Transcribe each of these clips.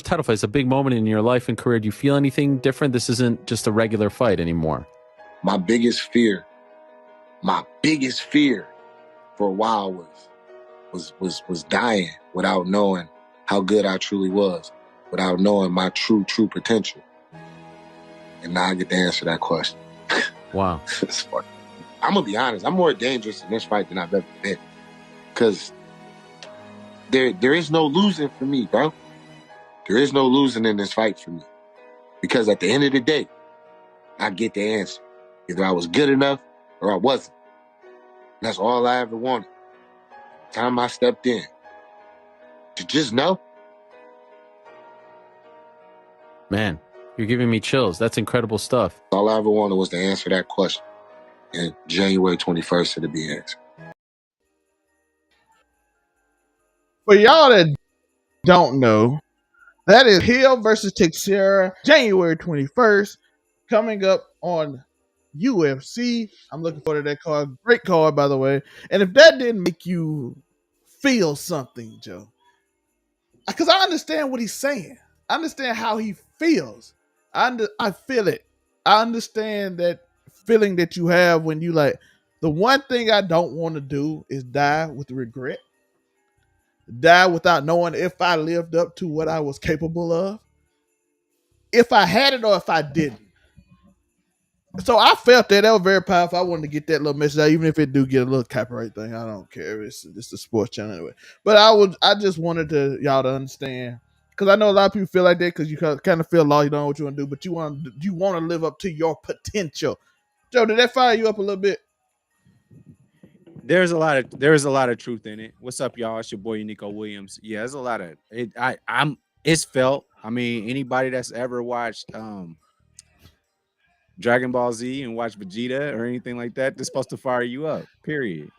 title fight. It's a big moment in your life and career. Do you feel anything different? This isn't just a regular fight anymore. My biggest fear for a while was dying without knowing how good I truly was, without knowing my true potential. And now I get to answer that question. Wow. It's funny. I'm going to be honest. I'm more dangerous in this fight than I've ever been. Because there is no losing for me, bro. There is no losing in this fight for me. Because at the end of the day, I get the answer. Either I was good enough or I wasn't. That's all I ever wanted. Time I stepped in. To just know. Man, you're giving me chills. That's incredible stuff. All I ever wanted was to answer that question. And January 21st it'll be answered. For y'all that don't know, that is Hill versus Teixeira, January 21st, coming up on UFC. I'm looking forward to that card. Great card, by the way. And if that didn't make you feel something, Joe, because I understand what he's saying. I understand how he feels. I feel it. I understand that feeling that you have when you like, the one thing I don't want to do is die with regret. Die without knowing if I lived up to what I was capable of. If I had it or if I didn't. So I felt that was very powerful. I wanted to get that little message out, even if it do get a little copyright thing. I don't care. It's a sports channel anyway. But I just wanted y'all to understand, because I know a lot of people feel like that because you kind of feel lost. You don't know what you want to do, but you want to live up to your potential. Joe, did that fire you up a little bit? There's a lot of truth in it. What's up, y'all? It's your boy Uniqo Williams. Yeah, there's a lot of it. It's felt. I mean, anybody that's ever watched Dragon Ball Z and watched Vegeta or anything like that, they're supposed to fire you up. Period.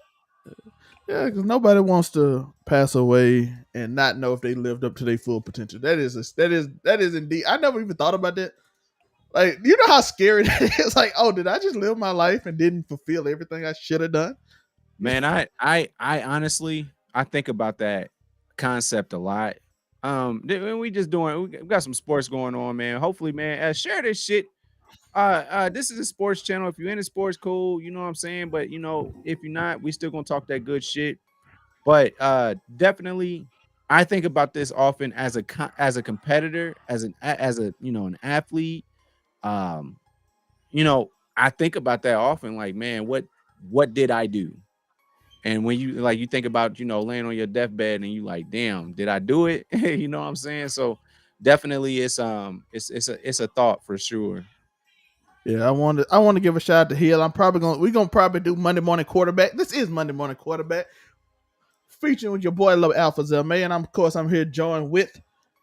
Yeah, because nobody wants to pass away and not know if they lived up to their full potential. That is indeed. I never even thought about that. Like, you know how scary that is. Like, oh, did I just live my life and didn't fulfill everything I should have done? Man, I honestly, I think about that concept a lot. We got some sports going on, man. Hopefully, man, share this shit. This is a sports channel. If you're into sports, cool. You know what I'm saying? But if you're not, we still gonna talk that good shit. But definitely, I think about this often as a competitor, as an athlete. I think about that often. Like, man, what did I do? And when you think about, laying on your deathbed and you like, damn, did I do it? You know what I'm saying? So definitely it's a thought for sure. Yeah, I want to give a shout out to Hill. We're gonna probably do Monday Morning Quarterback. This is Monday Morning Quarterback, featuring with your boy Love Alpha Zelmay, and I'm here joined with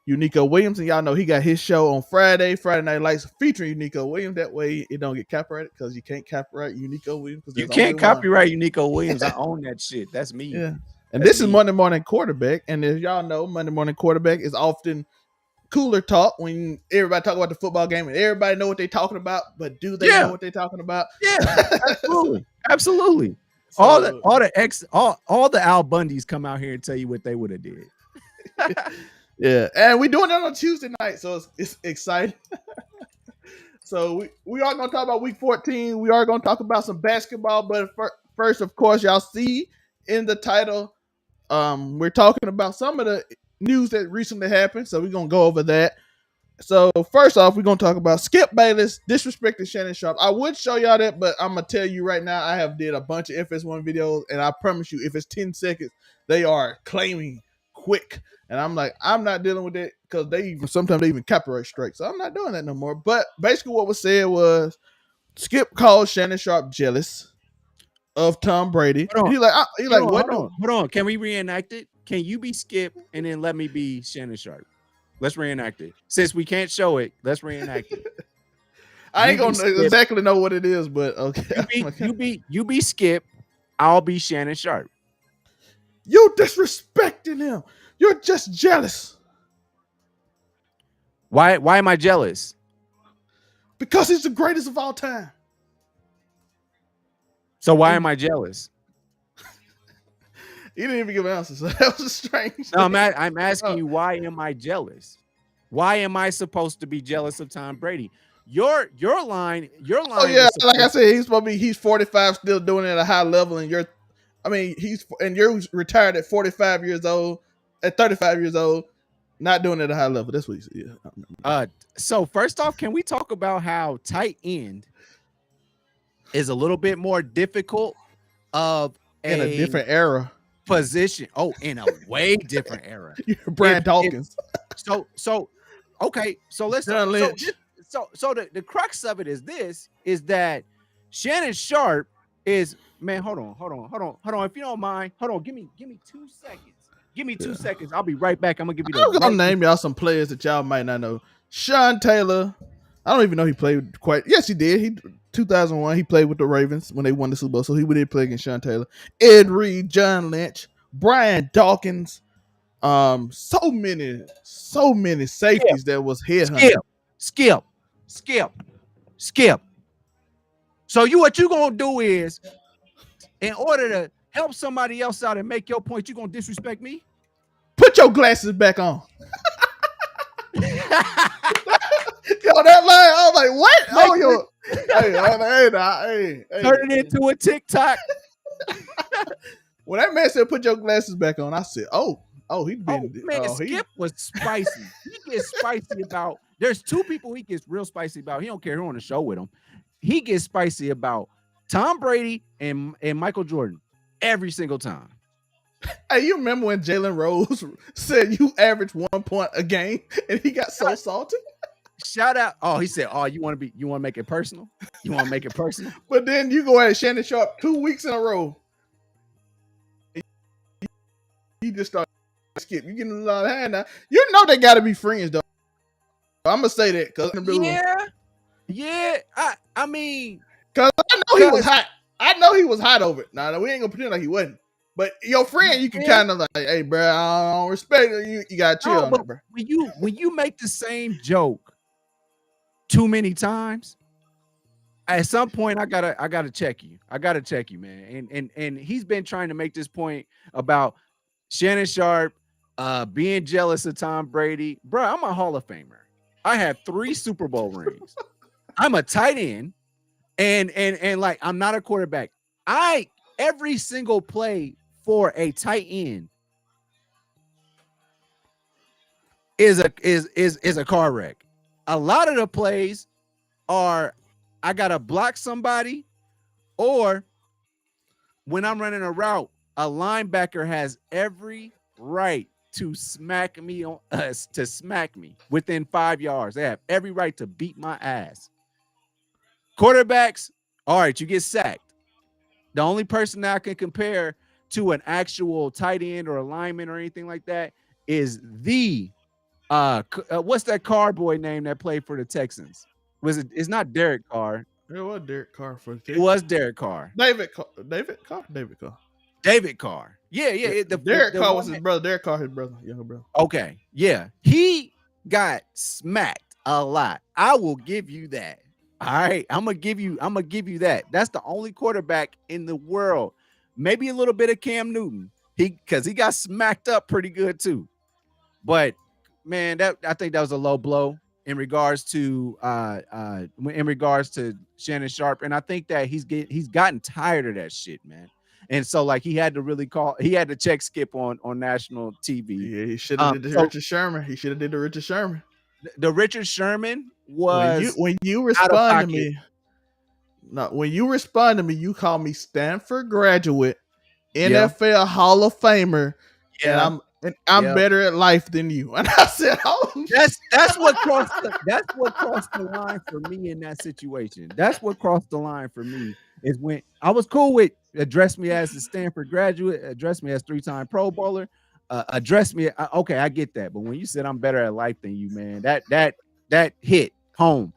Uniqo Williams, and y'all know he got his show on Friday Night Lights, featuring Uniqo Williams. That way it don't get copyrighted, because you can't copyright Uniqo Williams. You can't copyright Uniqo Williams. I own that shit. That's me. Yeah, and this is Monday Morning Quarterback, and as y'all know, Monday Morning Quarterback is often cooler talk when everybody talk about the football game and everybody know what they're talking about, but do they know what they're talking about? Yeah, absolutely. So, all the Al Bundys come out here and tell you what they would have did. Yeah, and we're doing it on Tuesday night, so it's exciting. So we are going to talk about Week 14. We are going to talk about some basketball, but first, of course, y'all see in the title, we're talking about some of the news that recently happened, so we're going to go over that. So first off, we're going to talk about Skip Bayless disrespecting Shannon Sharpe. I would show y'all that, but I'm going to tell you right now, I have did a bunch of FS1 videos, and I promise you, if it's 10 seconds, they are claiming quick. And I'm like, I'm not dealing with it, because sometimes they even copyright strike. So I'm not doing that no more. But basically what was said was Skip called Shannon Sharpe jealous of Tom Brady. He's like, what? Hold on. Can we reenact it? Can you be Skip and then let me be Shannon Sharpe? Let's reenact it. Since we can't show it, let's reenact it. I ain't gonna exactly know what it is, but okay. You be Skip. I'll be Shannon Sharpe. You disrespecting him. You're just jealous. Why am I jealous? Because he's the greatest of all time. So why am I jealous? He didn't even give an answer, so that was strange. No, I'm asking you, why am I jealous? Why am I supposed to be jealous of Tom Brady? Your line. Oh yeah, was like I said, he's 45, still doing it at a high level, and you're retired at 45 years old, at 35 years old, not doing it at a high level. That's what he said. Yeah. So first off, can we talk about how tight end is a little bit more difficult of in a different era position? Oh, in a way different era. Brian Dawkins. Okay, so let's John Lynch. So the crux of it is that Shannon Sharpe is, man, hold on. If you don't mind, give me 2 seconds. Give me 2 seconds. I'll be right back. I'm gonna give you I'm gonna name y'all some players that y'all might not know. Sean Taylor. I don't even know he played quite. Yes, he did. He 2001. He played with the Ravens when they won the Super Bowl, so he did play against Sean Taylor. Ed Reed, John Lynch, Brian Dawkins. So many safeties that was headhunted. Skip. So what you gonna do is, in order to help somebody else out and make your point, you gonna disrespect me? Put your glasses back on. Yo, that line, I was like, what? Turn it into a TikTok. When that man said, put your glasses back on, I said, Skip was spicy. He gets spicy about, there's 2 people he gets real spicy about. He don't care who on the show with him. He gets spicy about Tom Brady and Michael Jordan every single time. Hey, you remember when Jalen Rose said you average 1 point a game and he got so salty? Shout out. Oh, he said, you want to make it personal? You want to make it personal? But then you go at Shannon Sharpe 2 weeks in a row. He just started Skip. You getting a lot of hand now. You know they got to be friends, though. I'm going to say that. Yeah. I mean. Because I know he was hot. I know he was hot over it. Now, we ain't going to pretend like he wasn't. But your friend, you can kind of like, hey, bro, I don't respect it. You got to chill on it, bro. When you make the same joke too many times, at some point I gotta check you. I gotta check you, man. And he's been trying to make this point about Shannon Sharpe being jealous of Tom Brady. Bro, I'm a Hall of Famer. I have 3 Super Bowl rings. I'm a tight end, and like I'm not a quarterback. Every single play for a tight end is a car wreck. A lot of the plays are I gotta block somebody, or when I'm running a route, a linebacker has every right to smack me within 5 yards. They have every right to beat my ass. Quarterbacks, all right, you get sacked. The only person that I can compare to an actual tight end or a lineman or anything like that is the what's that Carr boy name that played for the Texans? It's not Derek Carr. It was Derek Carr for the Texans. It was Derek Carr. David Carr. Yeah. Derek Carr was his brother. Derek Carr, his brother, younger brother. Okay, yeah. He got smacked a lot. I will give you that. All right, I'm gonna give you that. That's the only quarterback in the world. Maybe a little bit of Cam Newton. Because he got smacked up pretty good too. But man, I think that was a low blow in regards to Shannon Sharpe, and I think that he's gotten tired of that shit, man. And so like he had to check Skip on national TV. Yeah, he should have did the Richard Sherman. He should have did the Richard Sherman. The Richard Sherman was when you respond to me. No, when you respond to me, you call me Stanford graduate, NFL Hall of Famer, and I'm better at life than you. And I said, "Oh, that's what crossed the line for me in that situation. That's what crossed the line for me is when I was cool with address me as a Stanford graduate, address me as 3-time Pro Bowler, address me. Okay, I get that. But when you said I'm better at life than you, man, that hit home.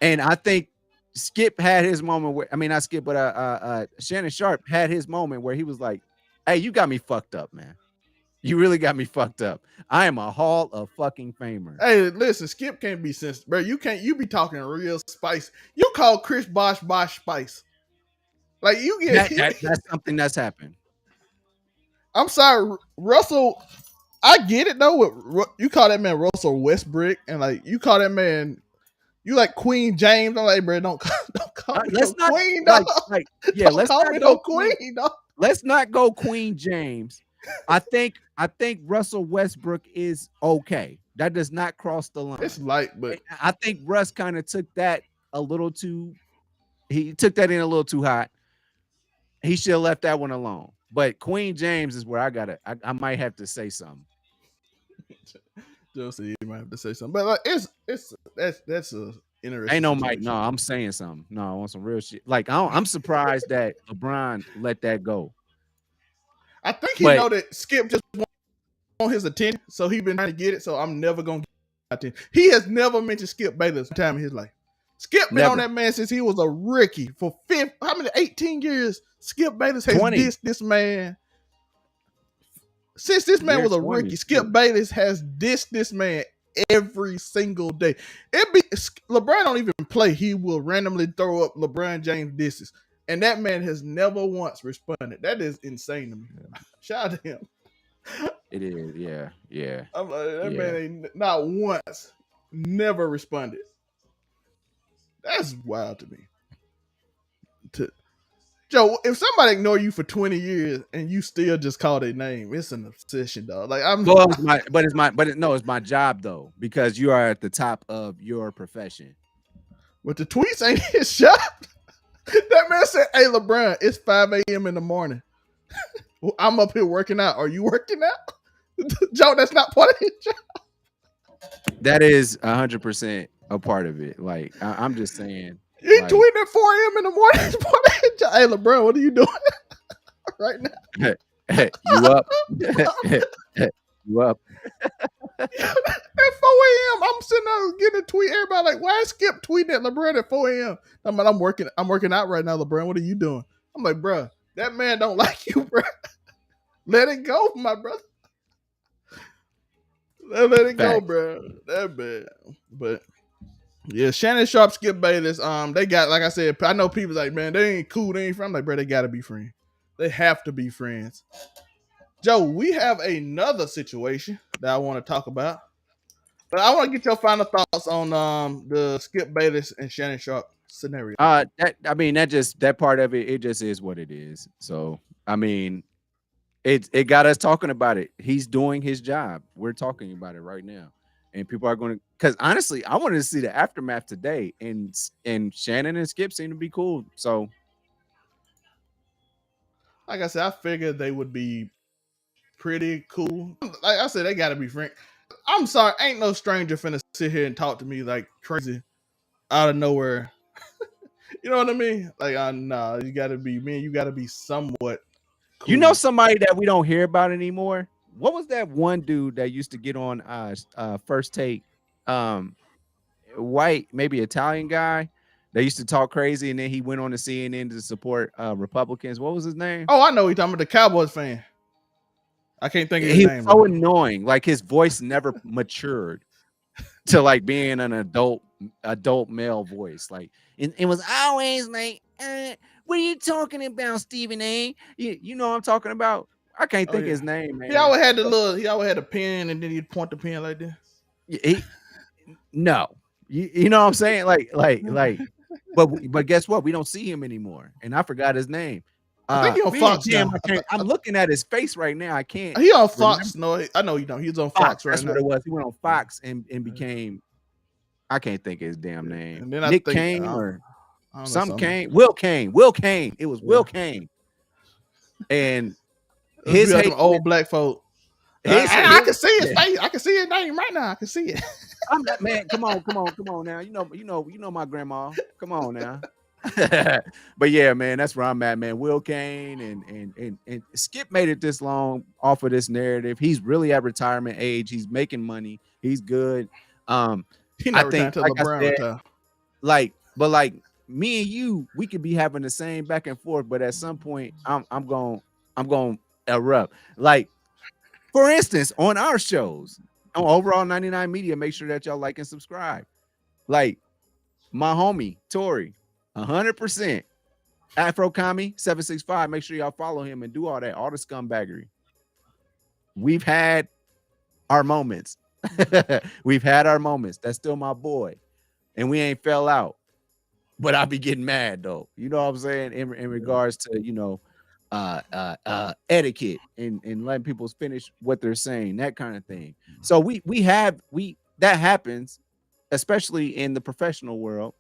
And I think Skip had his moment where, I mean, not Skip, but Shannon Sharpe had his moment where he was like, "Hey, you got me fucked up, man. You really got me fucked up. I am a Hall of fucking Famer." Hey, listen, Skip can't be sensitive, bro. You be talking real spice. You call Chris Bosh Spice. Like you get that's something that's happened. I'm sorry, Russell I get it though. You call that man Russell Westbrook, and like you call that man, you like Queen James. I'm like, bro, don't call me no Let's not queen, dog. yeah, Don't let's call not me no go Queen. queen, dog. Let's not go Queen James. I think Russell Westbrook is okay. That does not cross the line. It's light, but I think Russ kind of took that a little too. He took that in a little too hot. He should have left that one alone. But Queen James is where I might have to say something. Josie, you might have to say something. But like, that's a interesting. Ain't no situation. Mike. No, I'm saying something. No, I want some real shit. Like I'm surprised that LeBron let that go. I think he know that Skip just want his attention, so he been trying to get it. So I'm never gonna get attention. He has never mentioned Skip Bayless time in his life. Skip been on that man since he was a rookie for 18 years. Skip Bayless has dissed this man. Since this man was a rookie, Skip Bayless has dissed this man every single day. LeBron don't even play. He will randomly throw up LeBron James disses. And that man has never once responded. That is insane to me. Shout out to him. It is, yeah. I'm like, that man ain't not once, never responded. That's wild to me. Joe, if somebody ignore you for 20 years and you still just call their name, it's an obsession, dog. Like it's my job though, because you are at the top of your profession. But the tweets ain't his shot. That man said, "Hey LeBron, it's 5 a.m. in the morning. I'm up here working out. Are you working out?" Joe, that's not part of his job. That is 100% a part of it. Like I'm just saying. You tweeting at 4 a.m. in the morning. Hey LeBron, what are you doing right now? You up? You up? At 4 a.m. I'm sitting there getting a tweet. Everybody like, why is Skip tweeting at LeBron at 4 a.m.? I'm like, I'm working out right now, LeBron. What are you doing? I'm like, bro, that man don't like you, bro. Let it go, my brother. Let it go, bro. That bad. But yeah, Shannon Sharpe, Skip Bayless. They got, like I said, I know people like, man, they ain't cool, they ain't friends. I'm like, bro, they gotta be friends. They have to be friends. Joe, we have another situation that I want to talk about. But I want to get your final thoughts on the Skip Bayless and Shannon Sharpe scenario. That part of it just is what it is. So I mean, it got us talking about it. He's doing his job. We're talking about it right now. And people are going to, because honestly, I wanted to see the aftermath today, and Shannon and Skip seem to be cool. So, like I said, I figured they would be pretty cool. Like I said, they got to be friends. I'm sorry, ain't no stranger finna sit here and talk to me like crazy out of nowhere. You know what I mean? Like, nah, you got to be, man, you got to be somewhat cool. You know somebody that we don't hear about anymore? What was that one dude that used to get on First Take? White, maybe Italian guy that used to talk crazy, and then he went on to CNN to support Republicans. What was his name? Oh, I know you're talking about, the Cowboys fan. I can't think of his name. He's so annoying. Like his voice never matured to like being an adult male voice. Like it was always like, what are you talking about, Stephen A? You know what I'm talking about? I can't think of his name, man. He always had a pen, and then he'd point the pen like this. No. You know what I'm saying? Like, but guess what? We don't see him anymore. And I forgot his name. I think he's on Fox. I'm looking at his face right now. I can't. He on Fox. No, I know you don't. He's on Fox right now. That's what it was. He went on Fox and became, I can't think of his damn name. And then Nick Kane or something Kane. Will Kane. It was Will Kane. And his old black folk. I can see his face. I can see his name right now. I can see it. I'm not, man. Come on now. You know my grandma. Come on now. But yeah, man, that's where I'm at, man. Will Kane and Skip made it this long off of this narrative. He's really at retirement age. He's making money. He's good. He not retired until LeBron retire. Like me and you, we could be having the same back and forth, but at some point, I'm going to erupt. Like, for instance, on our shows, on Overall 99 Media, make sure that y'all like and subscribe. Like my homie Tory, 100%. Afro Commie 765. Make sure y'all follow him and do all that, all the scumbaggery. We've had our moments. We've had our moments. That's still my boy, and we ain't fell out. But I be getting mad though. You know what I'm saying? In regards to, you know, etiquette and letting people finish what they're saying, that kind of thing. So we that happens, especially in the professional world.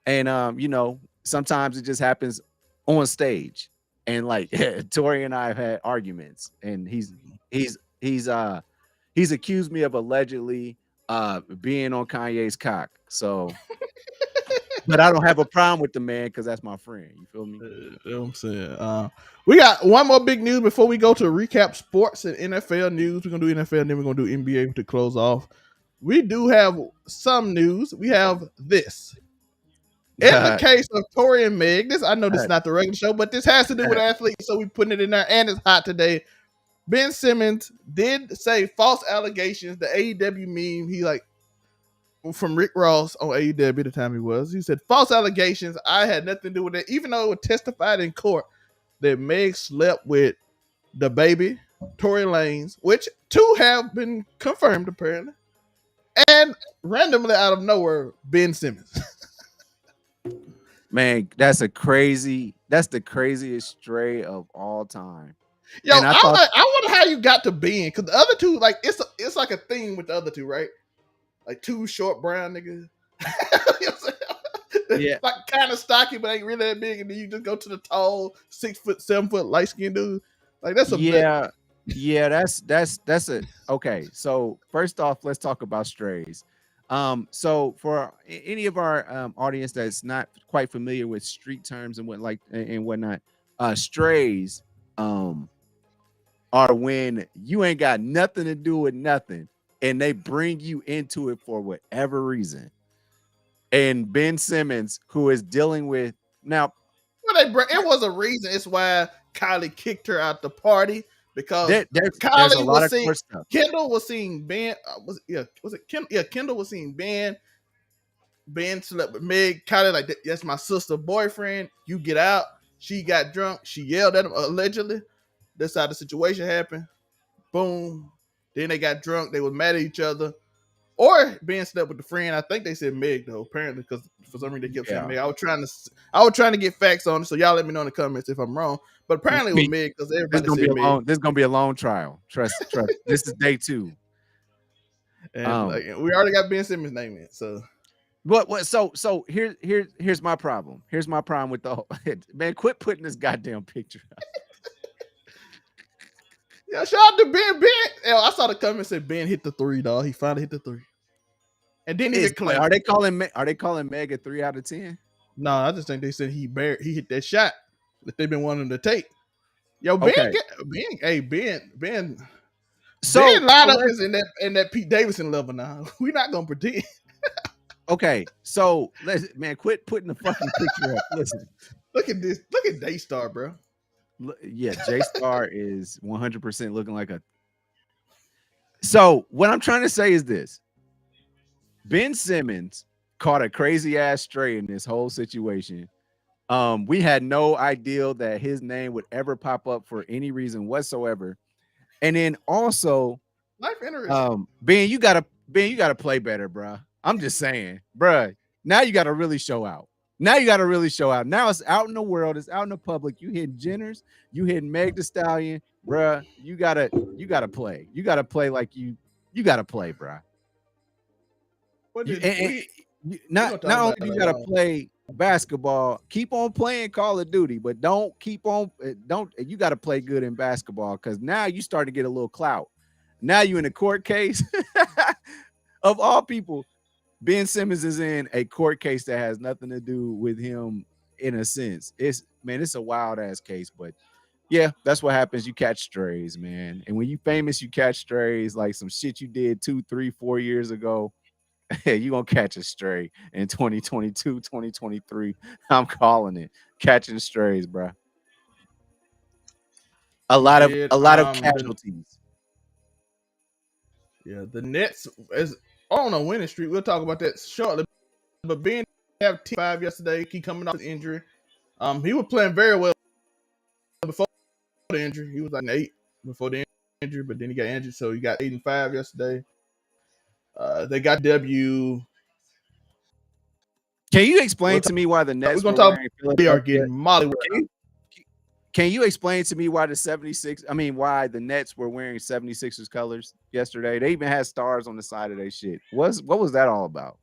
And you know, sometimes it just happens on stage. And like Tory and I have had arguments, and he's accused me of allegedly being on Kanye's cock. So but I don't have a problem with the man because that's my friend. You feel me? You know what I'm saying? We got one more big news before we go to recap sports and NFL news. We're gonna do NFL, and then we're gonna do NBA to close off. We do have some news. We have this. In the case of Tory and Meg, this I know this is not the regular show, but this has to do with athletes, so we putting it in there, and it's hot today. Ben Simmons did say false allegations. The AEW meme, he like from Rick Ross on AEW the time he was. He said false allegations. I had nothing to do with it, even though it was testified in court that Meg slept with the baby Tory Lanez, which two have been confirmed apparently, and randomly out of nowhere, Ben Simmons. Man, that's the craziest stray of all time. Yo, I wonder how you got to Ben, because the other two, like it's like a thing with the other two, right? Like two short brown niggas. You know what I'm saying? Yeah. Like kind of stocky, but ain't really that big, and then you just go to the tall 6 foot, 7 foot light skinned dude. Like that's a that's a okay. So first off, let's talk about strays. So for any of our audience that's not quite familiar with street terms and whatnot, strays are when you ain't got nothing to do with nothing and they bring you into it for whatever reason. And Ben Simmons, who is dealing with now, it was a reason. It's why Kylie kicked her out the party, because Kylie was seeing Kendall was seeing Ben. Kendall was seeing Ben. Ben slept with Meg. Kylie like, that's my sister boyfriend. You get out. She got drunk. She yelled at him allegedly. That's how the situation happened. Boom. Then they got drunk. They were mad at each other. Or Ben slept with the friend. I think they said Meg though, apparently, because for some reason they kept saying Meg. I was trying to get facts on it, so y'all let me know in the comments if I'm wrong. But apparently it was Meg, because everybody said Meg. This is gonna be a long trial. Trust. This is day 2. And we already got Ben Simmons' name in. So what so here's my problem. Here's my problem with the whole man. Quit putting this goddamn picture up. Yeah, shout out to Ben. I saw the comment said Ben hit the 3, dog. He finally hit the 3. And then he claim. Are they calling Meg a 3 out of 10? No, I just think they said he hit that shot that they've been wanting to take. Yo, Ben, Ben. So Ben lineup is in that Pete Davidson level now. We're not gonna pretend. Okay, so man, quit putting the fucking picture up. Listen, look at this. Look at Daystar, bro. Yeah, J-Star is 100% looking like a. So what I'm trying to say is this: Ben Simmons caught a crazy ass stray in this whole situation. We had no idea that his name would ever pop up for any reason whatsoever. And then also, life interesting. Ben, you gotta play better, bro. I'm just saying, bro. Now you gotta really show out. Now it's out in the world. It's out in the public. You hitting Jenners. You hitting Meg the Stallion, bruh. You gotta play. You gotta play like you gotta play, bruh. Not only do you gotta play basketball, keep on playing Call of Duty, but you gotta play good in basketball, because now you start to get a little clout. Now you in a court case. Of all people, Ben Simmons is in a court case that has nothing to do with him in a sense. It's a wild ass case, but yeah, that's what happens. You catch strays, man. And when you famous, you catch strays, like some shit you did 2, 3, 4 years ago. You gonna catch a stray in 2022, 2023. I'm calling it. Catching strays, bro. A lot of casualties. Yeah, the Nets is on a winning streak. We'll talk about that shortly. But Ben have T5 yesterday. He coming off his injury. He was playing very well before the injury. He was like an 8 before the injured, but then he got injured, so he got 8-5 yesterday. They got W. Can you explain to me why the Nets were wearing they are getting molly. Can you explain to me why why the Nets were wearing 76ers colors yesterday? They even had stars on the side of their shit. What was that all about?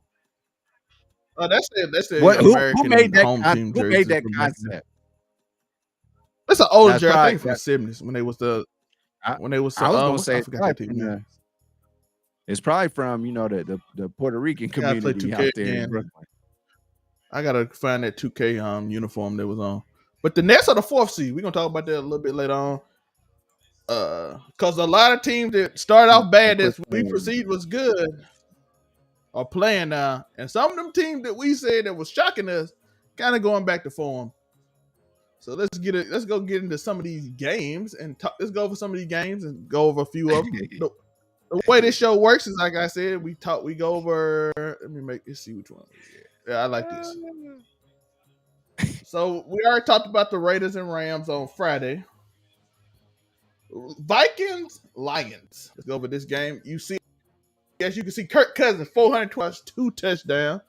That's the Who made that home team who made that concept? That's an older jersey, I think, from the 70s when they was I was gonna say it's probably from the Puerto Rican community out there in Brooklyn. I gotta find that 2K uniform that was on. But the Nets are the 4th seed. We're gonna talk about that a little bit later on. Because a lot of teams that started off bad as we perceived was good are playing now. And some of them teams that we said that was shocking us kind of going back to form. So let's go get into some of these games and let's go over some of these games and go over a few of them. The way this show works is, like I said, we go over. Let's see which one. Yeah, I like this. So we already talked about the Raiders and Rams on Friday. Vikings, Lions. Let's go over this game. As you can see, Kirk Cousins, 422 touchdowns.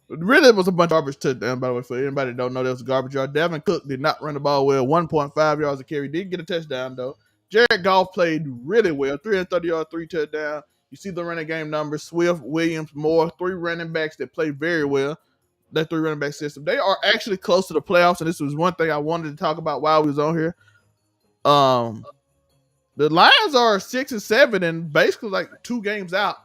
Really, it was a bunch of garbage touchdowns, by the way. For anybody that don't know, that was a garbage yard. Devin Cook did not run the ball well. 1.5 yards a carry. Did get a touchdown, though. Jared Goff played really well. 330 yards, 3 touchdowns. You see the running game numbers. Swift, Williams, Moore, 3 running backs that played very well. That 3 running back system. They are actually close to the playoffs, and this was one thing I wanted to talk about while we was on here. The Lions are 6-7 and basically like 2 games out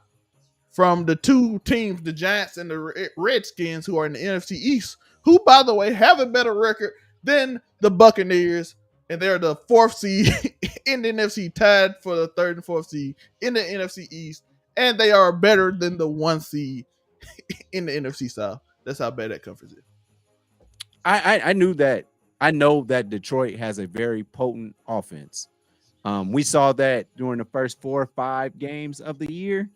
from the 2 teams, the Giants and the Redskins, who are in the NFC East, who, by the way, have a better record than the Buccaneers, and they're the 4th seed in the NFC, tied for the 3rd and 4th seed in the NFC East, and they are better than the 1 seed in the NFC South. That's how bad that conference is. I knew that. I know that Detroit has a very potent offense. We saw that during the first 4 or 5 games of the year,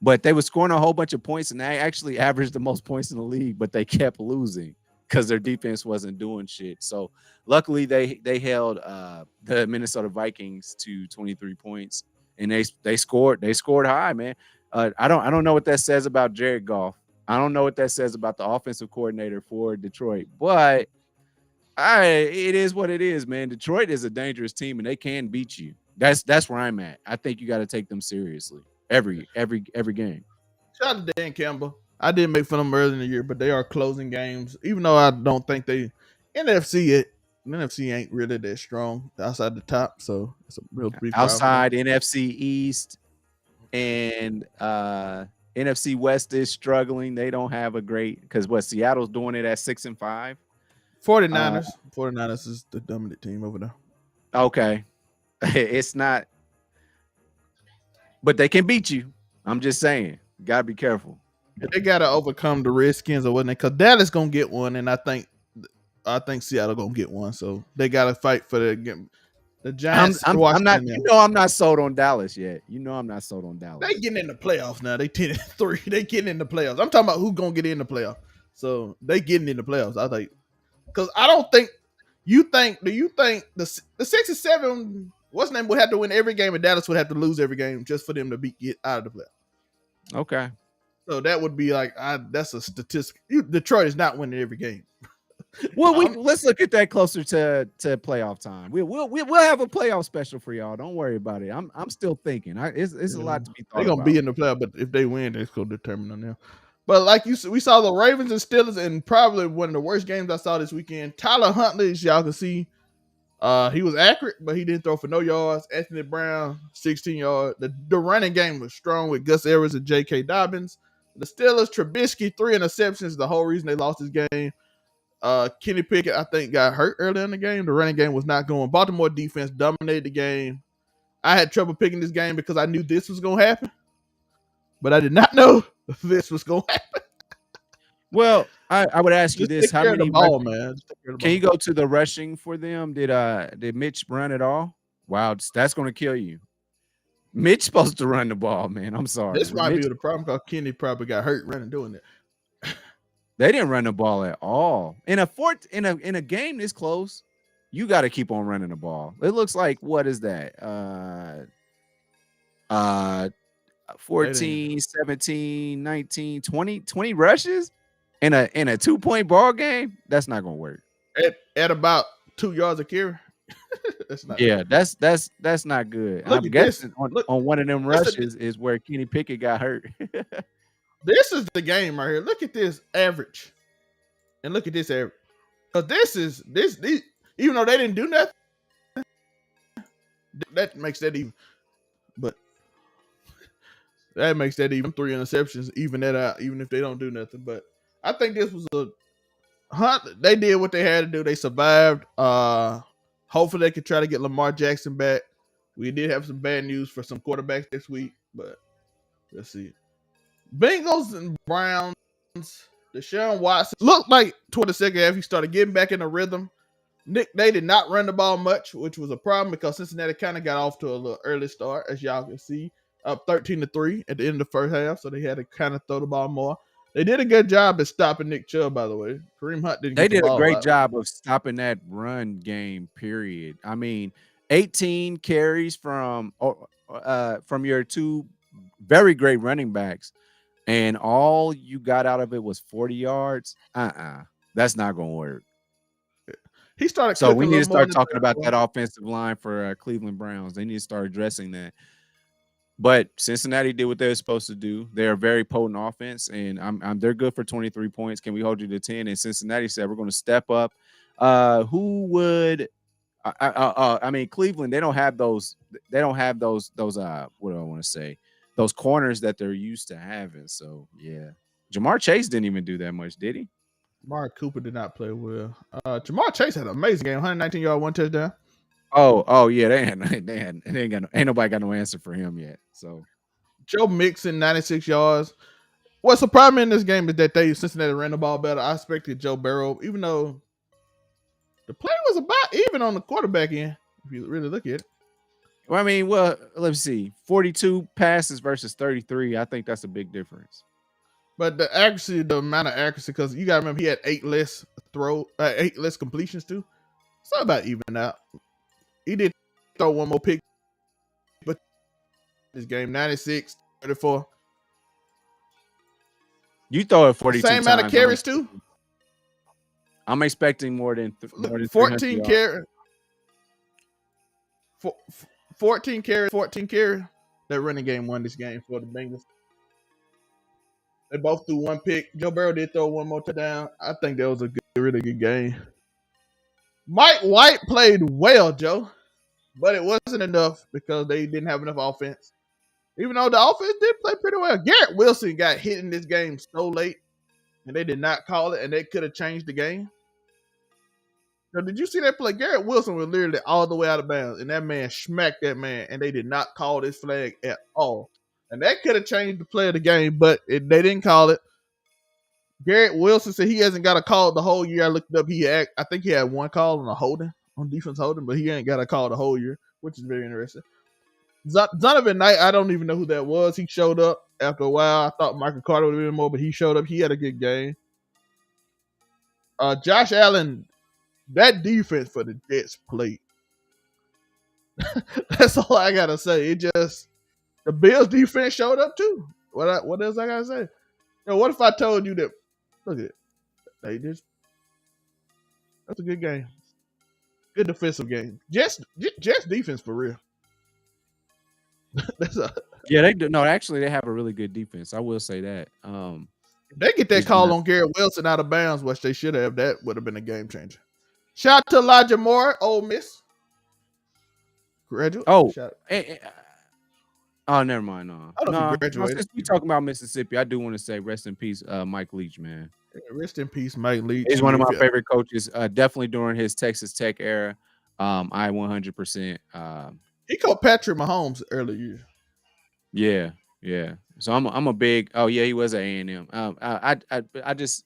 but they were scoring a whole bunch of points, and they actually averaged the most points in the league, but they kept losing because their defense wasn't doing shit. So luckily they held the Minnesota Vikings to 23 points, and they scored high, man. I don't know what that says about Jared Goff. I don't know what that says about the offensive coordinator for Detroit, but it is what it is, man. Detroit is a dangerous team, and they can beat you. That's where I'm at. I think you got to take them seriously every game. Shout out to Dan Campbell. I didn't make fun of them early in the year, but they are closing games. Even though I don't think NFC ain't really that strong outside the top, so it's a real big outside NFC East and NFC West is struggling. They don't have a great because Seattle's doing it at 6-5. 49ers. 49ers is the dominant team over there. Okay. It's not, but they can beat you. I'm just saying, gotta be careful. They gotta overcome the Redskins or whatnot, because Dallas gonna get one, and I think Seattle gonna get one. So they gotta fight for the Giants. I'm not. I'm not sold on Dallas yet. I'm not sold on Dallas. They getting in the playoffs now. They 10-3. They getting in the playoffs. I'm talking about who's gonna get in the playoffs. So they getting in the playoffs. I think, because I don't think you think. Do you think the 6-7? What's name would have to win every game, and Dallas would have to lose every game just for them to get out of the playoffs? Okay. So that would be like that's a statistic. Detroit is not winning every game. Well, let's look at that closer to playoff time. We'll have a playoff special for y'all. Don't worry about it. I'm still thinking. It's a lot to be thought. They're gonna be in the playoff, but if they win, it's gonna determine on them. But like you said, we saw the Ravens and Steelers, and probably one of the worst games I saw this weekend. Tyler Huntley, as y'all can see, he was accurate, but he didn't throw for no yards. Anthony Brown, 16 yards. The running game was strong with Gus Edwards and J.K. Dobbins. The Steelers, Trubisky, 3 interceptions. The whole reason they lost this game. Kenny Pickett, I think, got hurt early in the game. The running game was not going. Baltimore defense dominated the game. I had trouble picking this game because I knew this was going to happen, but I did not know this was going to happen. Well, I would ask you this: how many? Man. Can you go to the rushing for them? Did Mitch run at all? Wow, that's going to kill you. Mitch supposed to run the ball, man. I'm sorry. This might be the problem because Kenny probably got hurt running doing it. They didn't run the ball at all. In a game this close, you got to keep on running the ball. It looks like, what is that? Uh 14, 17, 19, 20 rushes in a 2-point ball game. That's not gonna work. At about 2 yards a carry. That's not. Yeah, that's not good. Look I'm at this. guessing Look, on one of them that's rushes is where Kenny Pickett got hurt. this is the game right here. Look at this average, and look at this average. Because this even though they didn't do nothing, that makes that even. But that makes that even 3 interceptions, even that out, even if they don't do nothing. But I think this was a hunt. They did what they had to do. They survived. Hopefully they could try to get Lamar Jackson back. We did have some bad news for some quarterbacks this week, but let's see. Bengals and Browns. Deshaun Watson looked like toward the second half he started getting back in the rhythm. They did not run the ball much, which was a problem because Cincinnati kind of got off to a little early start, as y'all can see, up 13-3 at the end of the first half. So they had to kind of throw the ball more. They did a good job at stopping Nick Chubb, by the way. Kareem Hunt didn't. They get the did a ball great out. job of stopping that run game. Period. I mean, 18 carries from your two very great running backs, and all you got out of it was 40 yards. That's not gonna work. He started. So we cooking a need to little more start in the talking third about quarter. that offensive line for Cleveland Browns. They need to start addressing that. But Cincinnati did what they were supposed to do. They're a very potent offense, and they're good for 23 points. Can we hold you to 10? And Cincinnati said we're going to step up. Who would? I mean, Cleveland. They don't have those. They don't have those. What do I want to say? Those corners that they're used to having. So yeah, Jamar Chase didn't even do that much, did he? Mark Cooper did not play well. Jamar Chase had an amazing game, 119 yard, 1 touchdown. Oh yeah, ain't nobody got no answer for him yet. So Joe Mixon, 96 yards. What's the problem in this game is that Cincinnati ran the ball better. I expected Joe Burrow, even though the play was about even on the quarterback end, if you really look at it. Well, I mean, let's see. 42 passes versus 33. I think that's a big difference. But the amount of accuracy, because you got to remember he had 8 less completions too. It's not about even out. He did throw one more pick, but this game 96, 34. You throw it 42 Same amount of times, carries too. I'm expecting more than 14 carries. 14 carries. That running game won this game for the Bengals. They both threw one pick. Joe Burrow did throw one more touchdown. I think that was a really good game. Mike White played well, Joe, but it wasn't enough because they didn't have enough offense. Even though the offense did play pretty well. Garrett Wilson got hit in this game so late, and they did not call it, and they could have changed the game. So did you see that play? Garrett Wilson was literally all the way out of bounds, and that man smacked that man, and they did not call this flag at all. And that could have changed the play of the game, but they didn't call it. Garrett Wilson said he hasn't got a call the whole year. I looked it up. I think he had one call on defense holding, but he ain't got a call the whole year, which is very interesting. Donovan Knight, I don't even know who that was. He showed up after a while. I thought Michael Carter would have been more, but he showed up. He had a good game. Josh Allen, that defense for the Jets played. That's all I gotta say. The Bills defense showed up too. What else I gotta say? What if I told you that? Look at it. That's a good game. Good defensive game. Jets defense for real. Yeah, they do. No, actually, they have a really good defense. I will say that. If they get that call on Garrett Wilson out of bounds, which they should have, that would have been a game changer. Shout out to Elijah Moore, Ole Miss graduate. Never mind. No, since we talking about Mississippi, I do want to say rest in peace, Mike Leach, man. Rest in peace, Mike Leach. He's one of my favorite coaches. Definitely during his Texas Tech era. I 100%. He called Patrick Mahomes earlier. Yeah. So I'm a big. Oh yeah, he was at A&M. I just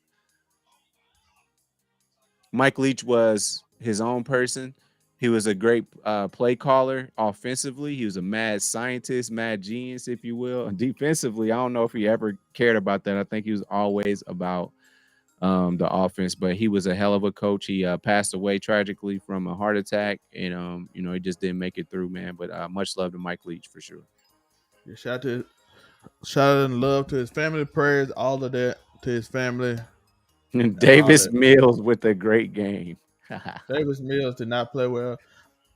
Mike Leach was his own person. He was a great play caller offensively. He was a mad scientist, mad genius, if you will. And defensively, I don't know if he ever cared about that. I think he was always about the offense, but he was a hell of a coach. He passed away tragically from a heart attack, and he just didn't make it through, man. But much love to Mike Leach for sure. Yeah, shout out and love to his family, prayers, all of that to his family. And Davis Mills with a great game. Davis Mills did not play well.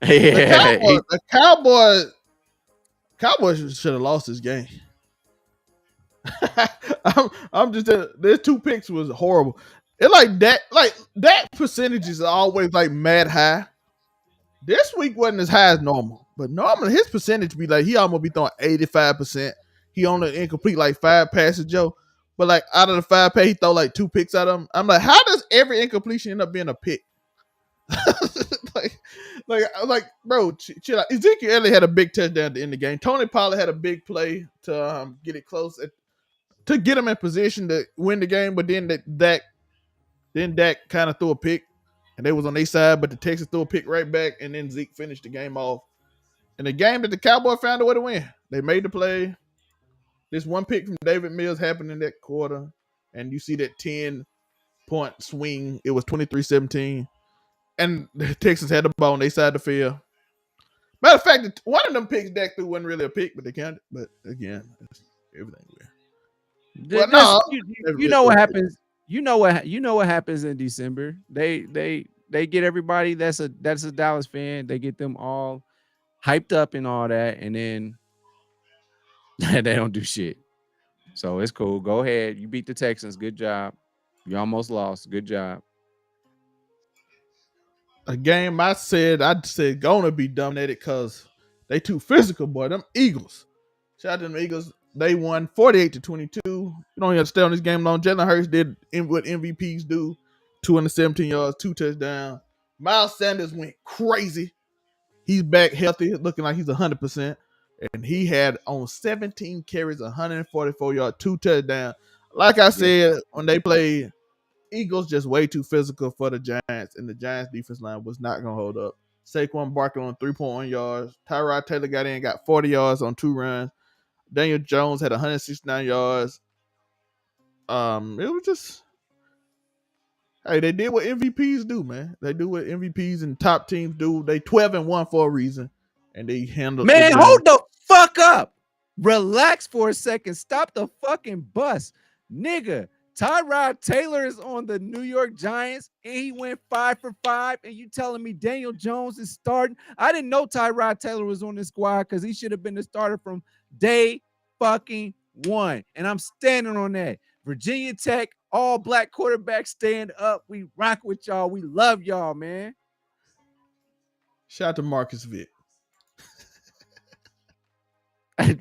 Yeah, The Cowboys should have lost this game. I'm just their 2 picks was horrible. It like that percentages are always like mad high. This week wasn't as high as normal, but normally his percentage be like he almost be throwing 85%. He only incomplete like 5 passes, Joe. But like out of the 5 passes, he throw like 2 picks out of them. I'm like, how does every incompletion end up being a pick? like, bro, chill out. Ezekiel Elliott had a big touchdown at the end of the game. Tony Pollard had a big play to get it close to get him in position to win the game, but then Dak kind of threw a pick, and they was on their side, but the Texans threw a pick right back, and then Zeke finished the game off. And the game that the Cowboys found a way to win. They made the play. This one pick from David Mills happened in that quarter, and you see that 10-point swing. It was 23-17. And the Texans had the ball on their side of the field. Matter of fact, one of them picks Dak threw wasn't really a pick, but they counted. But again, everything weird. Well, no, you know what happens. You know what happens in December. They get everybody that's a Dallas fan. They get them all hyped up and all that, and then they don't do shit. So it's cool. Go ahead. You beat the Texans. Good job. You almost lost. Good job. A game I'd said gonna be dominated because they too physical, boy. Them Eagles. Shout out to them Eagles. They won 48-22. You don't even stay on this game long. Jalen Hurts did what MVPs do. 217 yards, 2 touchdowns. Miles Sanders went crazy. He's back healthy, looking like he's 100%. And he had on 17 carries, 144 yards, 2 touchdowns. Like I said, when they played, Eagles just way too physical for the Giants, and the Giants defense line was not going to hold up. Saquon Barkley on 3.1 yards. Tyrod Taylor got 40 yards on 2 runs. Daniel Jones had 169 yards. It was just, hey, they did what MVPs do, man. They do what MVPs and top teams do. They 12-1 for a reason, and they handled. Man, hold the fuck up. Relax for a second. Stop the fucking bus, nigga. Tyrod Taylor is on the New York Giants, and he went 5 for 5. And you telling me Daniel Jones is starting? I didn't know Tyrod Taylor was on this squad because he should have been the starter from day fucking 1. And I'm standing on that. Virginia Tech, all black quarterbacks, stand up. We rock with y'all. We love y'all, man. Shout out to Marcus Vick. A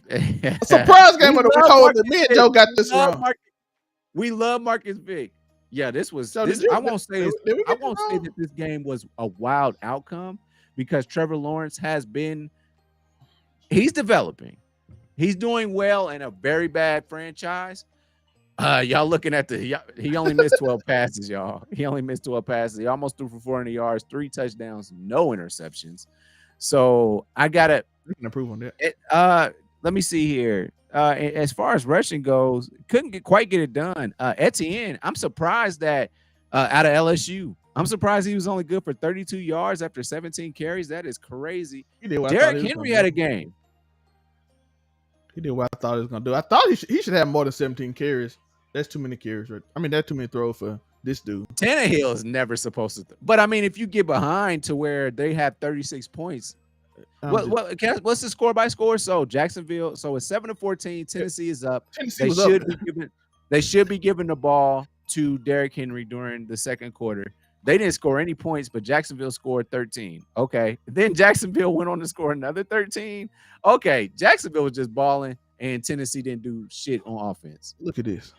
surprise game of the week. Me and Joe got this wrong. We love Marcus Vick. Yeah, this was. I won't say that this game was a wild outcome because Trevor Lawrence he's developing. He's doing well in a very bad franchise. Y'all looking at he only missed 12 passes, y'all. He only missed 12 passes. He almost threw for 400 yards, 3 touchdowns, no interceptions. So I gotta improve on that. Let me see here. As far as rushing goes, couldn't quite get it done. Etienne, I'm surprised that out of LSU, I'm surprised he was only good for 32 yards after 17 carries. That is crazy. Derrick Henry had a game. He did what I thought he was gonna do. I thought he should have more than 17 carries. That's too many carries, right? I mean, that's too many throws for this dude. Tannehill is never supposed to. But I mean, if you get behind to where they have 36 points. What's the score by score? So Jacksonville, so it's 7-14. Tennessee is up. They should be giving the ball to Derrick Henry during the second quarter. They didn't score any points, but Jacksonville scored 13. Okay. Then Jacksonville went on to score another 13. Okay. Jacksonville was just balling, and Tennessee didn't do shit on offense. Look at this.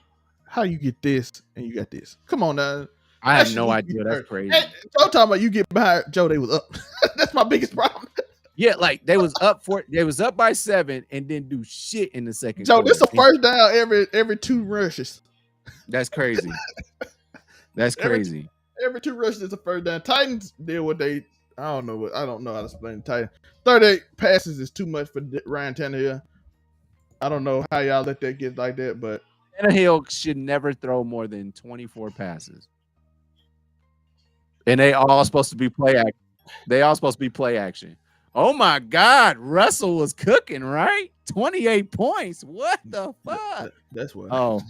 How you get this and you got this? Come on now. I have no idea. That's crazy. Hey, Joe talking about you get behind. Joe, they was up. That's my biggest problem. Yeah, like they was up by 7 and didn't do shit in the second Joe, quarter. this is a first down every 2 rushes. That's crazy. That's crazy. Every 2 rushes is a first down. Titans did what they I don't know how to explain the Titans. 38 passes is too much for Ryan Tannehill. I don't know how y'all let that get like that, but Tannehill should never throw more than 24 passes. And they all supposed to be play action. Oh my God, Russell was cooking, right? 28 points. What the fuck? That's what. Oh.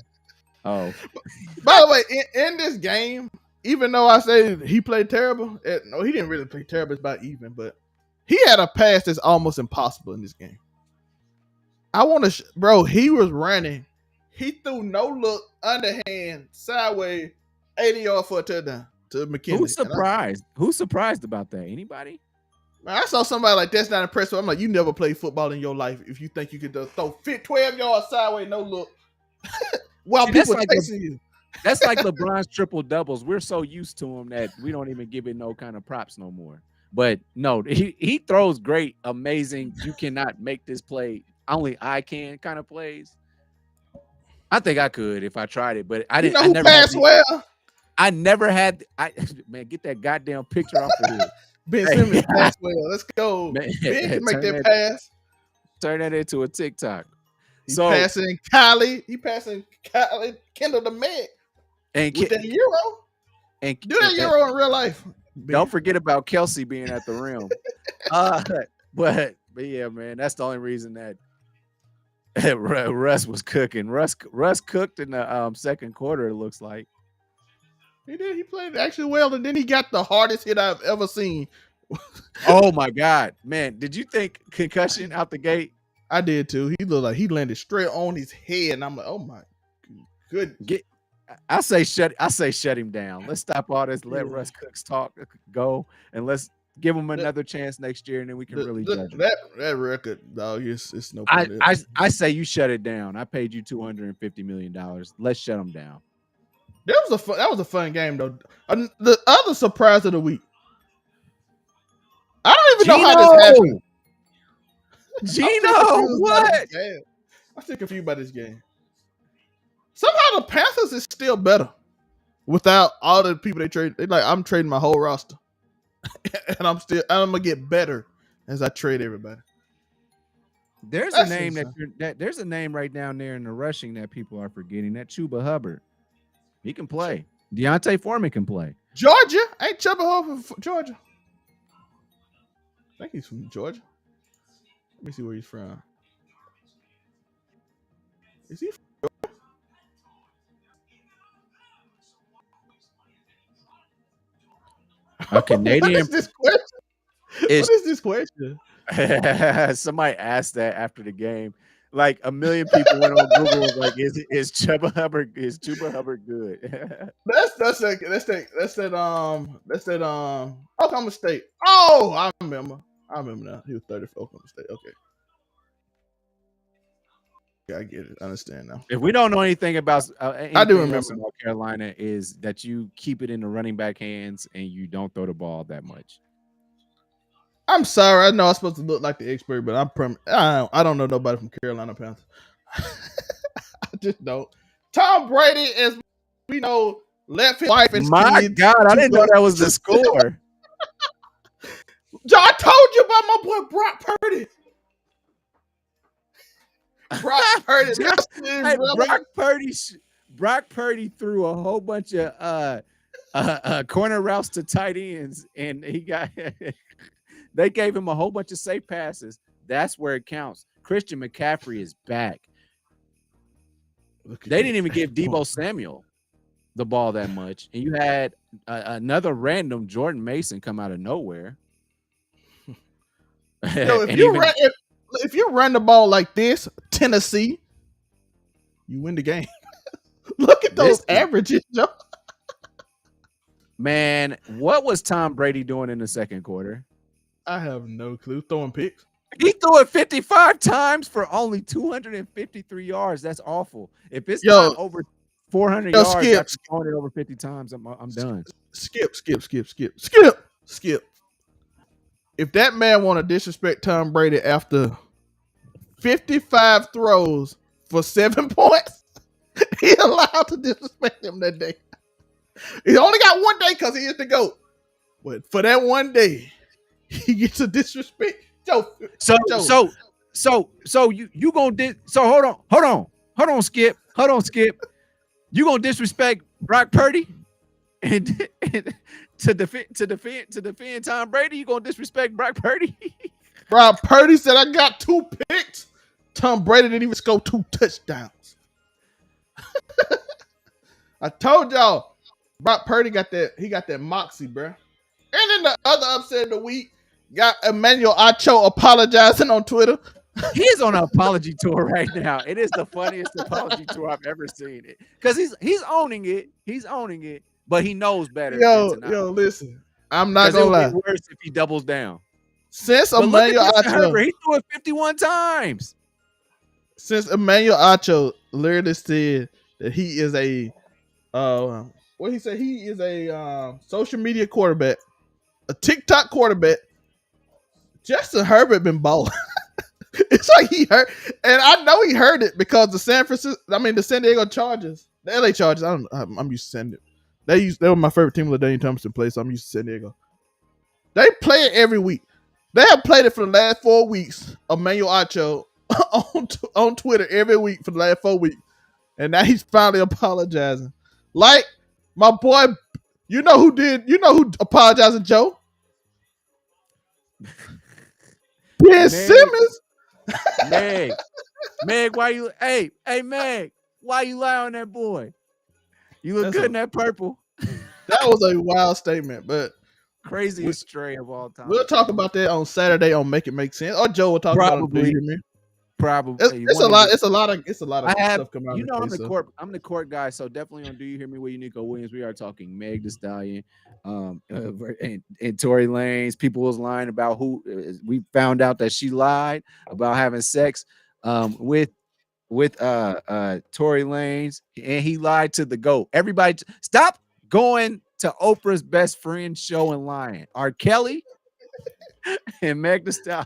By the way, in this game, even though I say he played terrible, no, he didn't really play terrible. It's about even, but he had a pass that's almost impossible in this game. I want to, bro. He was running. He threw no look, underhand, sideways, 80 yards for a touchdown to McKinley. Who's surprised about that? Anybody? Man, I saw somebody like that's not impressive. I'm like, you never played football in your life if you think you could just throw 12 yards sideways, no look, while people chasing you. That's like LeBron's triple doubles. We're so used to him that we don't even give it no kind of props no more. But no, he throws great, amazing. You cannot make this play. Only I can kind of plays. I think I could if I tried it, but I didn't. You know who passed well? I never had. Man, get that goddamn picture off of here. Ben Simmons passed well. Let's go. Ben can make that pass. Turn that into a TikTok. He passing Kylie, Kendall to Meg. And with that Euro. And do that Euro in real life. Don't forget about Kelsey being at the rim. But yeah, man, that's the only reason that Russ was cooking. Russ cooked in the second quarter, it looks like. He did. He played actually well, and then he got the hardest hit I've ever seen. Oh my God, man! Did you think concussion out the gate? I did too. He looked like he landed straight on his head, and I'm like, oh my good. I say shut him down. Let's stop all this. Let Russ Cooks go, and let's give him another chance next year, and then we can really judge him. That record, dog. It's no. I say you shut it down. I paid you $250 million. Let's shut him down. That was a fun game though. The other surprise of the week. I don't even know how this happened. Gino, what? I'm still confused by this game. Somehow the Panthers is still better without all the people they trade. They like, I'm trading my whole roster, and I'm gonna get better as I trade everybody. There's a name there's a name right down there in the rushing that people are forgetting. That Chuba Hubbard, he can play. Deontay Foreman can play. Georgia, ain't Chuba Hubbard from Georgia? I think he's from Georgia. Let me see where he's from. Is he from Georgia? A Canadian. What is this question? What is this question? Somebody asked that after the game. Like 1 million people went on Google and was like, is Chuba Hubbard good? that's that Oklahoma State. Oh, I remember now. He was 30 for Oklahoma State. Okay. Yeah, I get it. I understand now. If we don't know anything about I do remember North Carolina is that you keep it in the running back hands and you don't throw the ball that much. I'm sorry. I know I'm supposed to look like the expert, but I don't know nobody from Carolina Panthers. I just don't. Tom Brady, as we know, left his wife and my God, I didn't know that was the score. John, I told you about my boy Brock Purdy. Brock Purdy threw a whole bunch of corner routes to tight ends, and he got. They gave him a whole bunch of safe passes. That's where it counts. Christian McCaffrey is back. They didn't even give Deebo Samuel the ball that much, and you had another random Jordan Mason come out of nowhere. If you run the ball like this, Tennessee, you win the game. Look at those averages, Joe. Man, what was Tom Brady doing in the second quarter? I have no clue. Throwing picks. He threw it 55 times for only 253 yards. That's awful. If it's not over 400 yards, after throwing it over 50 times, I'm done. Skip. If that man want to disrespect Tom Brady after 55 throws for 7 points, he allowed to disrespect him that day. He only got one day because he is the GOAT. But for that one day, he gets a disrespect. Joe. So you gonna hold on, Skip. You gonna disrespect Brock Purdy and to defend Tom Brady? You gonna disrespect Brock Purdy? Brock Purdy said I got 2 picks. Tom Brady didn't even score 2 touchdowns. I told y'all, Brock Purdy got that. He got that moxie, bro. And then the other upset of the week got Emmanuel Acho apologizing on Twitter. He's on an apology tour right now. It is the funniest apology tour I've ever seen. It because he's owning it. He's owning it, but he knows better. Yo, listen. I'm not gonna lie. It'll be worse if he doubles down. Since Emmanuel Acho, he threw it 51 times. Since Emmanuel Acho literally said that he is a what he said, he is a social media quarterback, a TikTok quarterback. Justin Herbert been balling. It's like he heard, and I know he heard it because the San Diego Chargers, the LA Chargers. I'm used to San Diego. They were my favorite team when Daniel Thompson played, so I'm used to San Diego. They play it every week. They have played it for the last 4 weeks. Emmanuel Acho on Twitter every week for the last 4 weeks, and now he's finally apologizing. Like my boy, you know who apologized, Joe? Ben Simmons. Meg, why you? Hey, Meg, why you lie on that boy? You look good in that purple. That was a wild statement, but craziest stray of all time. We'll talk about that on Saturday on Make It Make Sense, or Joe will talk about it. Do you hear me? Probably. It's a lot. It's a lot of stuff coming out. You know, I'm the court guy, so definitely on Do You Hear Me with Uniqo Williams. We are talking Meg the Stallion, and Tory Lanez. People was lying about who. We found out that she lied about having sex with Tory Lanez, and he lied to the GOAT. Everybody, stop going to Oprah's best friend show and lying. R. Kelly and Meg the Stallion.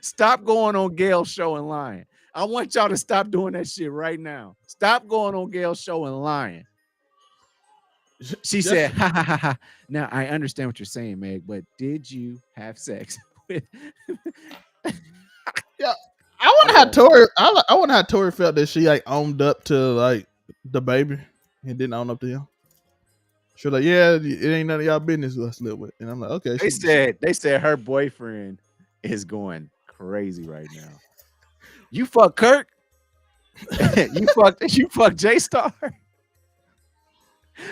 Stop going on Gail's show and lying. I want y'all to stop doing that shit right now. Stop going on Gail's show and lying. She said, ha, ha, ha, ha. Now, I understand what you're saying, Meg, but did you have sex with... Yeah, I wonder how Tory felt that she like owned up to like the baby and didn't own up to him. She was like, yeah, it ain't none of y'all business who I slept with. And I'm like, okay. They said her boyfriend is going crazy right now. You fuck Kirk. you fuck J-Star.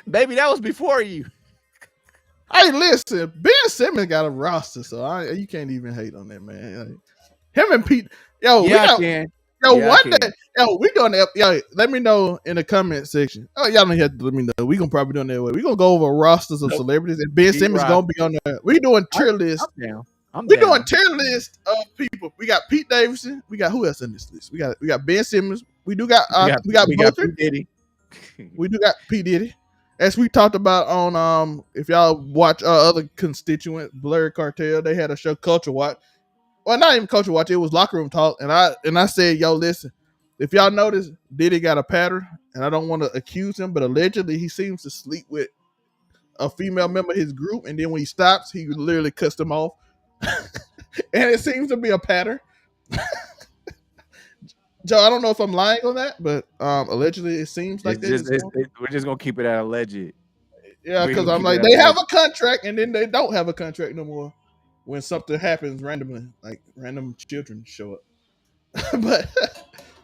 Baby, that was before you. Hey, listen, Ben Simmons got a roster, so you can't even hate on that, man. Like, him and Pete, we doing that. Let me know in the comment section. Oh, y'all don't have to let me know. We gonna probably do it that way. We gonna go over rosters of celebrities, and Ben Simmons gonna be on there. We doing tier list. We're doing tier list of people. We got Pete Davidson. We got who else in this list? We got Ben Simmons. We got P. Diddy. We do got P. Diddy. As we talked about on if y'all watch other constituent Blurred Cartel, they had a show Culture Watch. Well, not even Culture Watch. It was Locker Room Talk, and I said, yo, listen, if y'all notice, Diddy got a pattern, and I don't want to accuse him, but allegedly he seems to sleep with a female member of his group, and then when he stops, he literally cuts them off. And it seems to be a pattern. Joe, I don't know if I'm lying on that, but allegedly it seems like we're just gonna keep it at alleged. Yeah, because I'm like, they have a contract and then they don't have a contract no more when something happens randomly, like random children show up.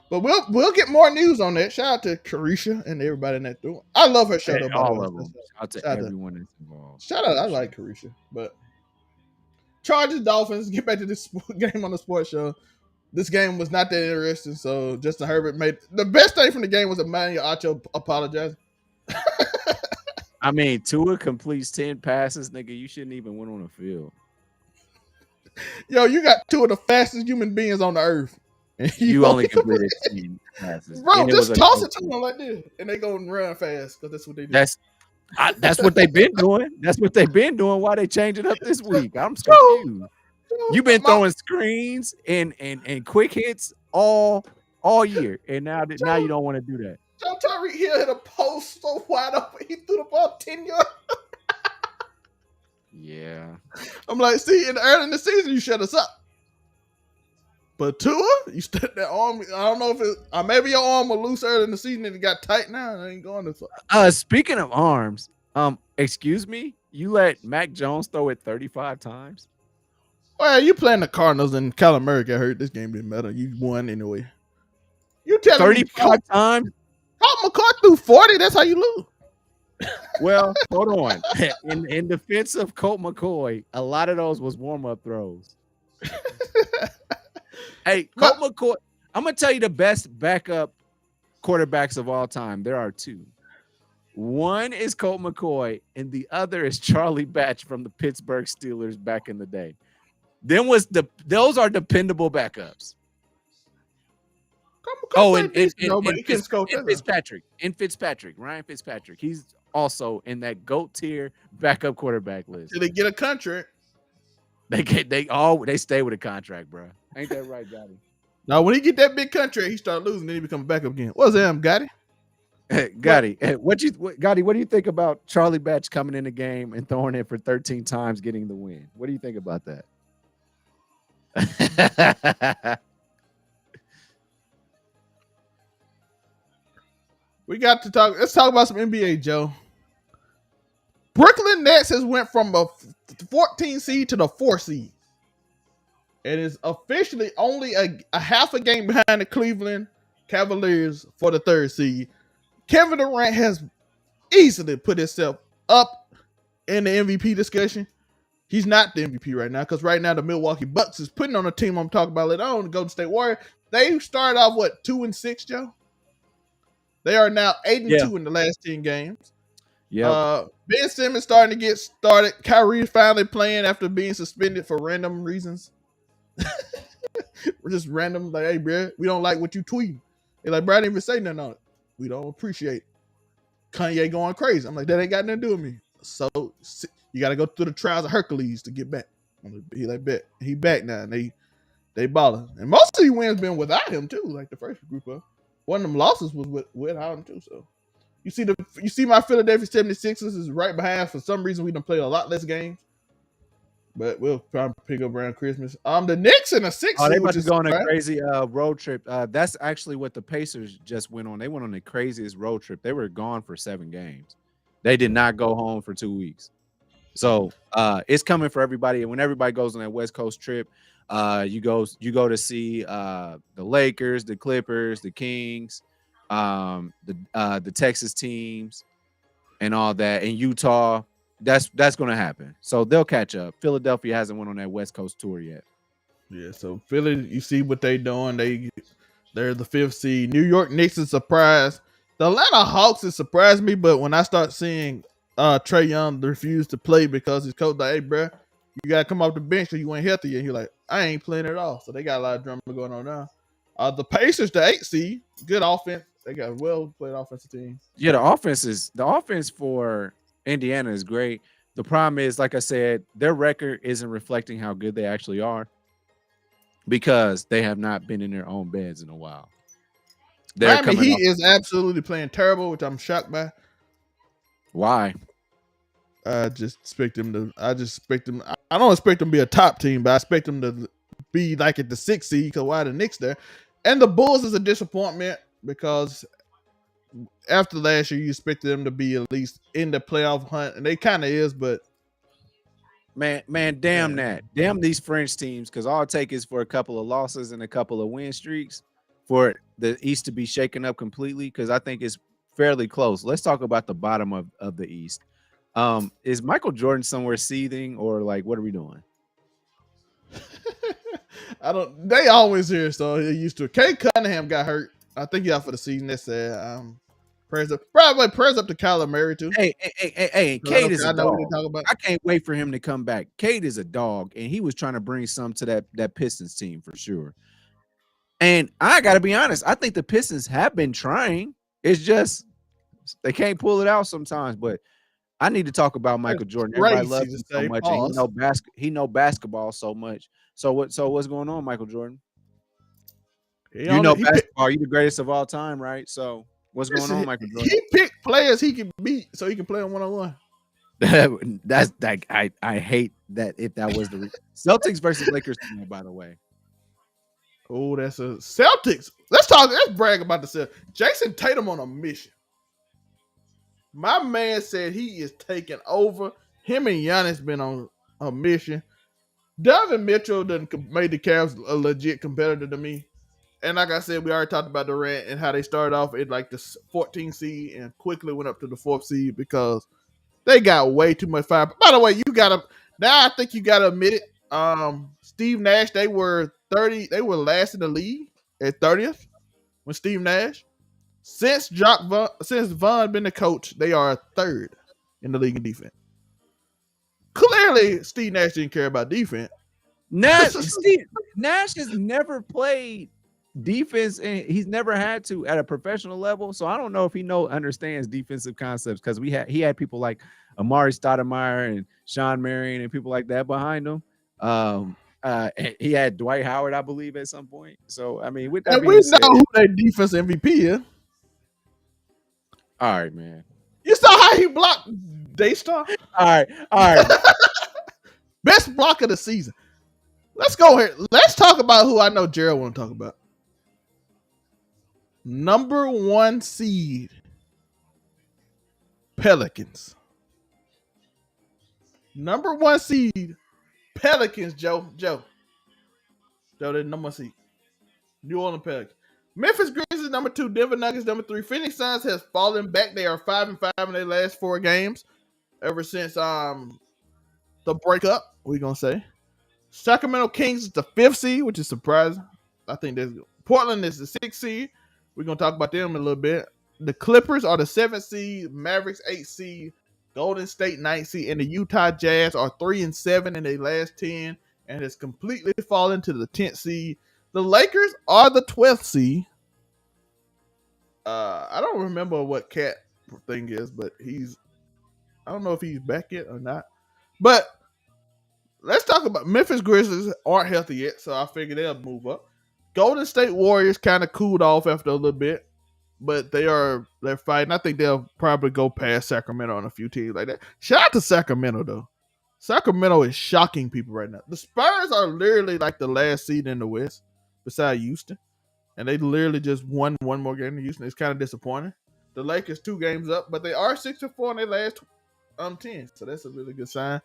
but we'll get more news on that. Shout out to Carisha and everybody in that door. I love her show. Hey, all of them. Shout out to everyone that's involved. Shout out, I like Carisha, but. Chargers, Dolphins, get back to this game on the sports show. This game was not that interesting, so Justin Herbert made the best thing from the game was Emmanuel Acho apologizing. I mean, Tua completes 10 passes, nigga. You shouldn't even win on the field. Yo, you got 2 of the fastest human beings on the earth. You only completed 10 passes. Bro, just toss it to them like this, and they go and run fast because that's what they do. That's what they've been doing. That's what they've been doing. Why they change it up this week? I'm confused. You've been throwing screens and quick hits all year, and now you don't want to do that. Joe Tyreek Hill hit a post so wide open. He threw the ball 10 yards. Yeah. I'm like, see, early in the season, you shut us up. But Tua, you stood that arm. I don't know if it maybe your arm was loose early in the season and it got tight now. I ain't going this far. Speaking of arms, excuse me, you let Mac Jones throw it 35 times? Well, you playing the Cardinals and Kyler Murray got hurt. This game didn't matter. You won anyway. You telling me 35 times? Colt McCoy threw 40? That's how you lose. Well, hold on. In defense of Colt McCoy, a lot of those was warm-up throws. Hey, Colt McCoy, I'm going to tell you the best backup quarterbacks of all time. There are two. One is Colt McCoy, and the other is Charlie Batch from the Pittsburgh Steelers back in the day. Those are dependable backups. Oh, and Fitzpatrick, Ryan Fitzpatrick. He's also in that GOAT tier backup quarterback list. Did they get a contract? They stay with a contract, bro. Ain't that right, Gotti? Now, when he get that big contract, he start losing, then he become backup again. What's that, Gotti? Gotti, what do you think about Charlie Batch coming in the game and throwing it for 13 times, getting the win? What do you think about that? We got to talk. Let's talk about some NBA, Joe. Brooklyn Nets has went from a 14 seed to the 4 seed. It is officially only a half a game behind the Cleveland Cavaliers for the 3rd seed. Kevin Durant has easily put himself up in the MVP discussion. He's not the MVP right now because right now the Milwaukee Bucks is putting on a team I'm talking about later on, the Golden State Warriors. They started off, 2-6, Joe? They are now 8-2 in the last 10 games. Yeah. Ben Simmons starting to get started. Kyrie finally playing after being suspended for random reasons. We're just random, like, hey, bro, we don't like what you tweeting. They're like, bro, I didn't even say nothing on it. We don't appreciate Kanye going crazy. I'm like, that ain't got nothing to do with me. So you got to go through the trials of Hercules to get back. He like, bet he back now, and they balling. And most of these wins been without him too. Like the first group of one of them losses was without him too. So you see my Philadelphia 76ers is right behind. For some reason, we done played a lot less games. But we'll probably pick up around Christmas. The Knicks in a 6. Oh, they about to go on a crazy road trip. That's actually what the Pacers just went on. They went on the craziest road trip. They were gone for 7 games. They did not go home for 2 weeks. So it's coming for everybody. And when everybody goes on that West Coast trip, you go to see the Lakers, the Clippers, the Kings, the Texas teams, and all that. And Utah. That's going to happen. So they'll catch up. Philadelphia hasn't went on that West Coast tour yet. Yeah, so Philly, you see what they doing. They're the 5th seed. New York Knicks is surprised. The Atlanta Hawks has surprised me, but when I start seeing Trae Young refuse to play because his coach like, hey, bro, you got to come off the bench because you ain't healthy. And he's like, I ain't playing at all. So they got a lot of drama going on now. The Pacers, the 8th seed, good offense. They got a well-played offensive team. Yeah, the offense for Indiana is great. The problem is, like I said, their record isn't reflecting how good they actually are because they have not been in their own beds in a while. He is absolutely playing terrible, which I'm shocked by. Why? I just expect him to. I don't expect him to be a top team, but I expect him to be like at the 6th seed because why the Knicks there? And the Bulls is a disappointment because after last year, you expected them to be at least in the playoff hunt, and they kind of is, but damn that. Damn these French teams, because all it takes is for a couple of losses and a couple of win streaks for the East to be shaken up completely, because I think it's fairly close. Let's talk about the bottom of the East. Is Michael Jordan somewhere seething, or like what are we doing? They always here, so they're used to it. Kate Cunningham got hurt. I think he's out for the season. That's sad. Prayers up to Kyler Murray too. Hey, Cade is a dog. I can't wait for him to come back. Cade is a dog, and he was trying to bring some to that Pistons team for sure. And I got to be honest, I think the Pistons have been trying. It's just they can't pull it out sometimes. But I need to talk about Michael Jordan. Everybody loves him so much, and he know basketball so much. So what's going on, Michael Jordan? Basketball. You're the greatest of all time, right? So what's going on, Michael Jordan? He picked players he can beat so he can play on one-on-one. That's that. I hate that if that was the Celtics versus Lakers tonight, by the way. Oh, that's a Celtics. Let's brag about the Celtics. Jason Tatum on a mission. My man said he is taking over. Him and Giannis been on a mission. Donovan Mitchell done made the Cavs a legit competitor to me. And like I said, we already talked about Durant and how they started off at like the 14th seed and quickly went up to the 4th seed because they got way too much fire. By the way, I think you gotta admit it. Steve Nash, they were last in the league at 30th when Steve Nash. Since Von been the coach, they are third in the league in defense. Clearly, Steve Nash didn't care about defense. Nash has never played defense, and he's never had to at a professional level. So I don't know if he understands defensive concepts because he had people like Amari Stoudemire and Sean Marion and people like that behind him. He had Dwight Howard, I believe, at some point. So I mean, with that, and we know who their defense MVP is. All right, man. You saw how he blocked Daystar? All right. Best block of the season. Let's go here. Let's talk about who I know Gerald want to talk about. Number 1 seed, Pelicans. Number 1 seed, Pelicans, Joe, they're number 1 seed. New Orleans Pelicans. Memphis Grizzlies, number 2. Denver Nuggets, number 3. Phoenix Suns has fallen back. They are 5-5 in their last 4 games ever since the breakup, we're going to say. Sacramento Kings is the 5th seed, which is surprising. I think Portland is the 6th seed. We're going to talk about them in a little bit. The Clippers are the 7th seed. Mavericks 8th seed. Golden State 9th seed. And the Utah Jazz are 3-7 in their last 10 and has completely fallen to the 10th seed. The Lakers are the 12th seed. I don't remember what Cat thing is, but I don't know if he's back yet or not. But let's talk about Memphis Grizzlies aren't healthy yet, so I figure they'll move up. Golden State Warriors kind of cooled off after a little bit, but they're fighting. I think they'll probably go past Sacramento on a few teams like that. Shout out to Sacramento though. Sacramento is shocking people right now. The Spurs are literally like the last seed in the West, besides Houston, and they literally just won one more game in Houston. It's kind of disappointing. The Lakers 2 games up, but they are 6-4 in their last 10, so that's a really good sign.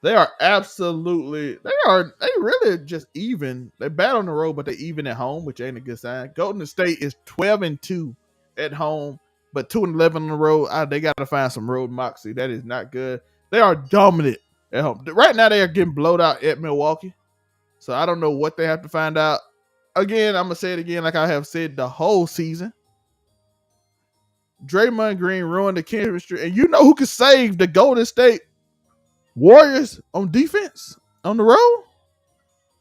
They are they really just even. They bad on the road, but they even at home, which ain't a good sign. Golden State is 12-2 at home, but 2-11 on the road. They got to find some road moxie. That is not good. They are dominant at home. Right now, they are getting blowed out at Milwaukee. So I don't know what they have to find out. Again, I'm going to say it again like I have said the whole season. Draymond Green ruined the chemistry. And you know who can save the Golden State Warriors on defense on the road?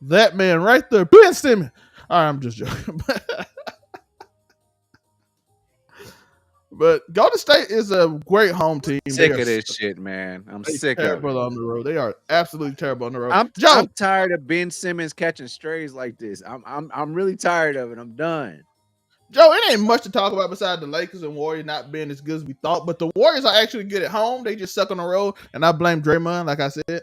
That man right there, Ben Simmons. All right, I'm just joking. But Golden State is a great home team. Sick of this shit, man. I'm sick of it. Terrible on the road. They are absolutely terrible on the road. I'm tired of Ben Simmons catching strays like this. I'm really tired of it. I'm done. Joe, it ain't much to talk about besides the Lakers and Warriors not being as good as we thought. But the Warriors are actually good at home. They just suck on the road, and I blame Draymond, like I said.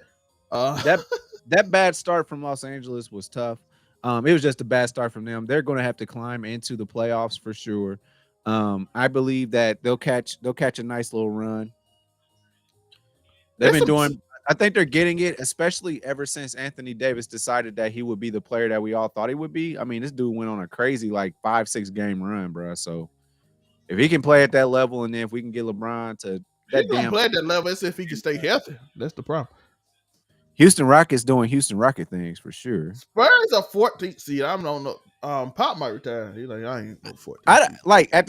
That bad start from Los Angeles was tough. It was just a bad start from them. They're going to have to climb into the playoffs for sure. I believe that they'll catch a nice little run. I think they're getting it, especially ever since Anthony Davis decided that he would be the player that we all thought he would be. I mean, this dude went on a crazy 5-6 game run, bro. So if he can play at that level, and then if we can get LeBron to that damn play at that level, it's if he can stay healthy. That's the problem. Houston Rockets doing Houston Rocket things for sure. Spurs are 14th seed. I don't know. Pop might retire. He's like, I ain't no 14th. At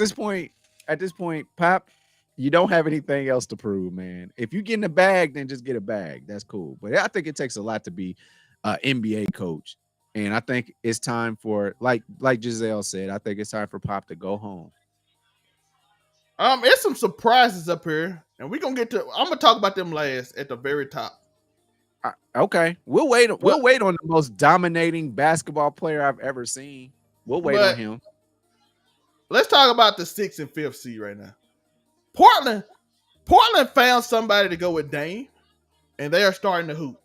this point, Pop, you don't have anything else to prove, man. If you get in a bag, then just get a bag. That's cool. But I think it takes a lot to be an NBA coach. And I think it's time for, like Giselle said, I think it's time for Pop to go home. There's some surprises up here. And I'm going to talk about them last at the very top. Okay. We'll wait on the most dominating basketball player I've ever seen. We'll wait on him. Let's talk about the 6th and 5th seed right now. Portland found somebody to go with Dame, and they are starting to hoop.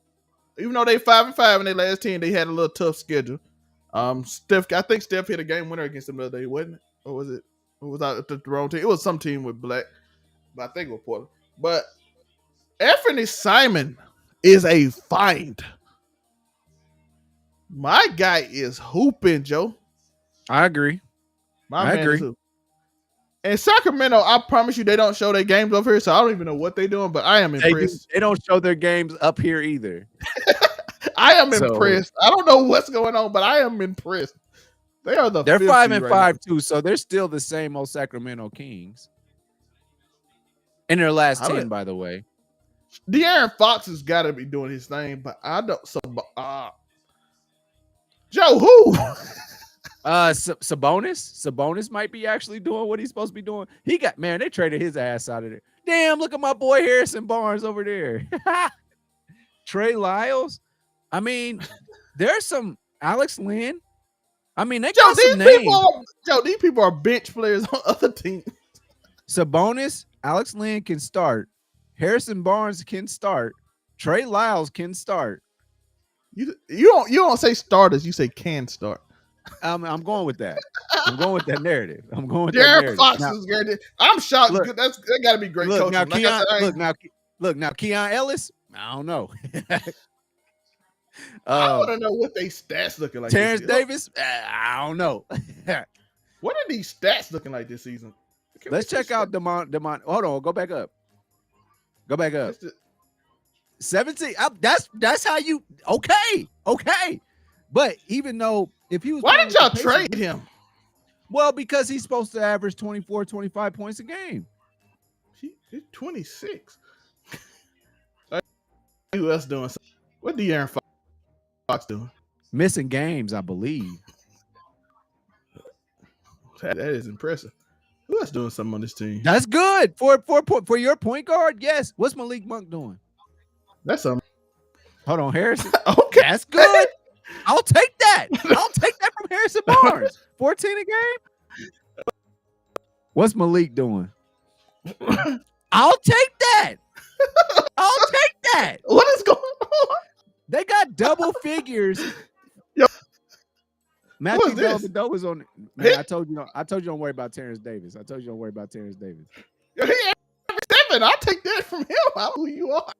Even though they 5-5 in their last 10, they had a little tough schedule. I think Steph hit a game winner against them the other day, wasn't it? Or was it? Or was that the wrong team? It was some team with black, but I think it was Portland. But Anthony Simon is a find. My guy is hooping, Joe. I agree. My I man agree. is hooping. In Sacramento, I promise you, they don't show their games over here, so I don't even know what they're doing. But I am impressed. They don't show their games up here either. I am So- impressed. I don't know what's going on, but I am impressed. They are the They're 5th 5 seed and right 5 too, so they're still the same old Sacramento Kings. In their last 10, by the way. De'Aaron Fox has got to be doing his thing, but I don't. So, Joe, who? Sabonis might be actually doing what he's supposed to be doing. They traded his ass out of there. Damn, look at my boy Harrison Barnes over there. Trey Lyles. I mean, there's some Alex Lynn. I mean, they got some names. These people are bench players on other teams. Sabonis, Alex Lynn can start. Harrison Barnes can start. Trey Lyles can start. You don't say starters. You say can start. I'm going with that. I'm going with that narrative. I'm going with De'Aaron Fox is guaranteed. I'm shocked. Look, that got to be great coaching. Now, Keon Ellis. I don't know. I want to know what they stats looking like. Terrence Davis. I don't know. What are these stats looking like this season? Let's check out Demont. Hold on. Go back up. 17. That's how you. Okay. But even though if he was, why did y'all trade him? Well, because he's supposed to average 24, 25 points a game. He's 26. Who else doing something? What De'Aaron Fox doing? Missing games, I believe. That is impressive. Who else doing something on this team? That's good for your point guard. Yes. What's Malik Monk doing? That's something. Hold on, Harrison. Okay, that's good. I'll take that. I'll take that from Harrison Barnes. 14 a game. What's Malik doing? I'll take that. I'll take that. What is going on? They got double figures. Yo, Matthew Dellavedova's on. Man, I told you don't worry about Terrence Davis. Yo, he averaged 7. I'll take that from him. I don't know who you are.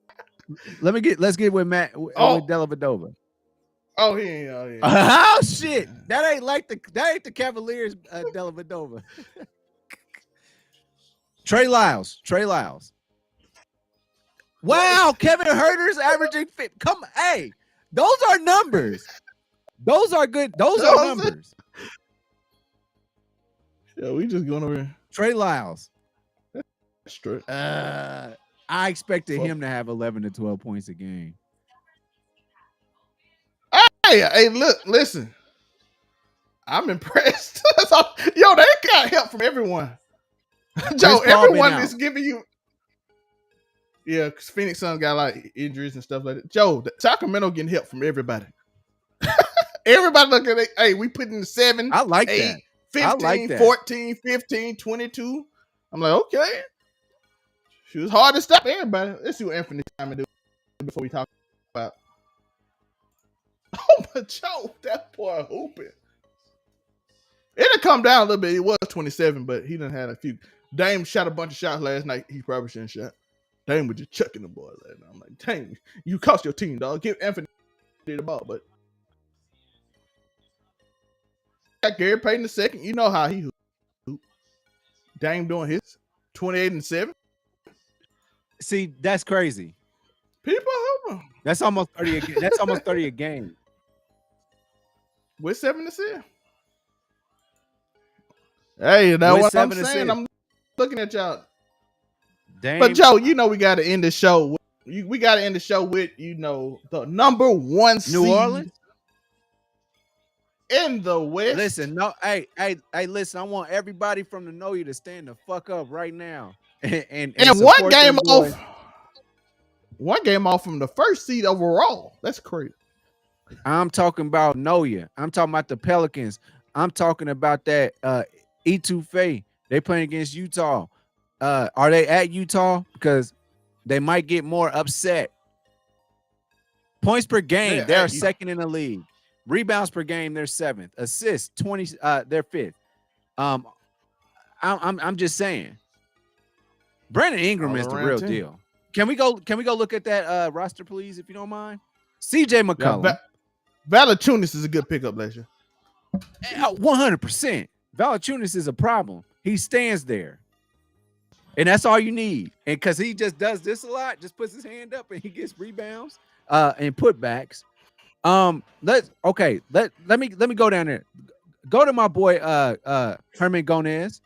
Let's get with Matt with Dellavedova. Oh, he ain't. Oh shit! That ain't the Cavaliers Dellavedova. Trey Lyles. Wow, Kevin Huerter's averaging. Hey, those are numbers. Those are good. Those are numbers. Yeah, we just going over here. Trey Lyles. That's true. I expected him to have 11 to 12 points a game. Hey, look, listen. I'm impressed. Yo, they got help from everyone. Joe, everyone is giving you. Yeah, because Phoenix Suns got like injuries and stuff like that. Joe, Sacramento getting help from everybody. Everybody looking at, hey, we put in 7, I like 8, that. 15, I like that. 14, 15, 22. I'm like, okay. She was hard to stop everybody. Let's see what Anthony Simon do before we talk about. Oh, but Joe, that boy hooping. It'll come down a little bit. It was 27, but he done had a few. Dame shot a bunch of shots last night. He probably shouldn't shot. Dame was just chucking the ball last night. I'm like, dang, you cost your team, dog. Give Anthony the ball, but got Gary Payton II. You know how he hoop. Dame doing his 28 and 7. See, that's crazy. People hooping. That's almost 30 a game. That's almost 30 a game. With 7 assists. Hey, that's what I'm saying. I'm looking at y'all. Dame. But Joe, you know we got to end the show. We got to end the show with the number 1 seed New Orleans in the West. Listen, listen. I want everybody from the Know You to stand the fuck up right now and one game off from the 1st seed overall. That's crazy. I'm talking about Know You. I'm talking about the Pelicans. I'm talking about that Etouffee. They playing against Utah. Are they at Utah? Because they might get more upset. Points per game, they're 2nd in the league. Rebounds per game, they're 7th. Assists, 20. They're 5th. I'm just saying. Brandon Ingram is the real deal. Can we go look at that roster, please, if you don't mind? CJ McCollum. Valanciunas is a good pickup last year. 100%. Valanciunas is a problem. He stands there. And that's all you need. And because he just does this a lot, just puts his hand up and he gets rebounds and putbacks. Let me go down there. Go to my boy Herman Gomez.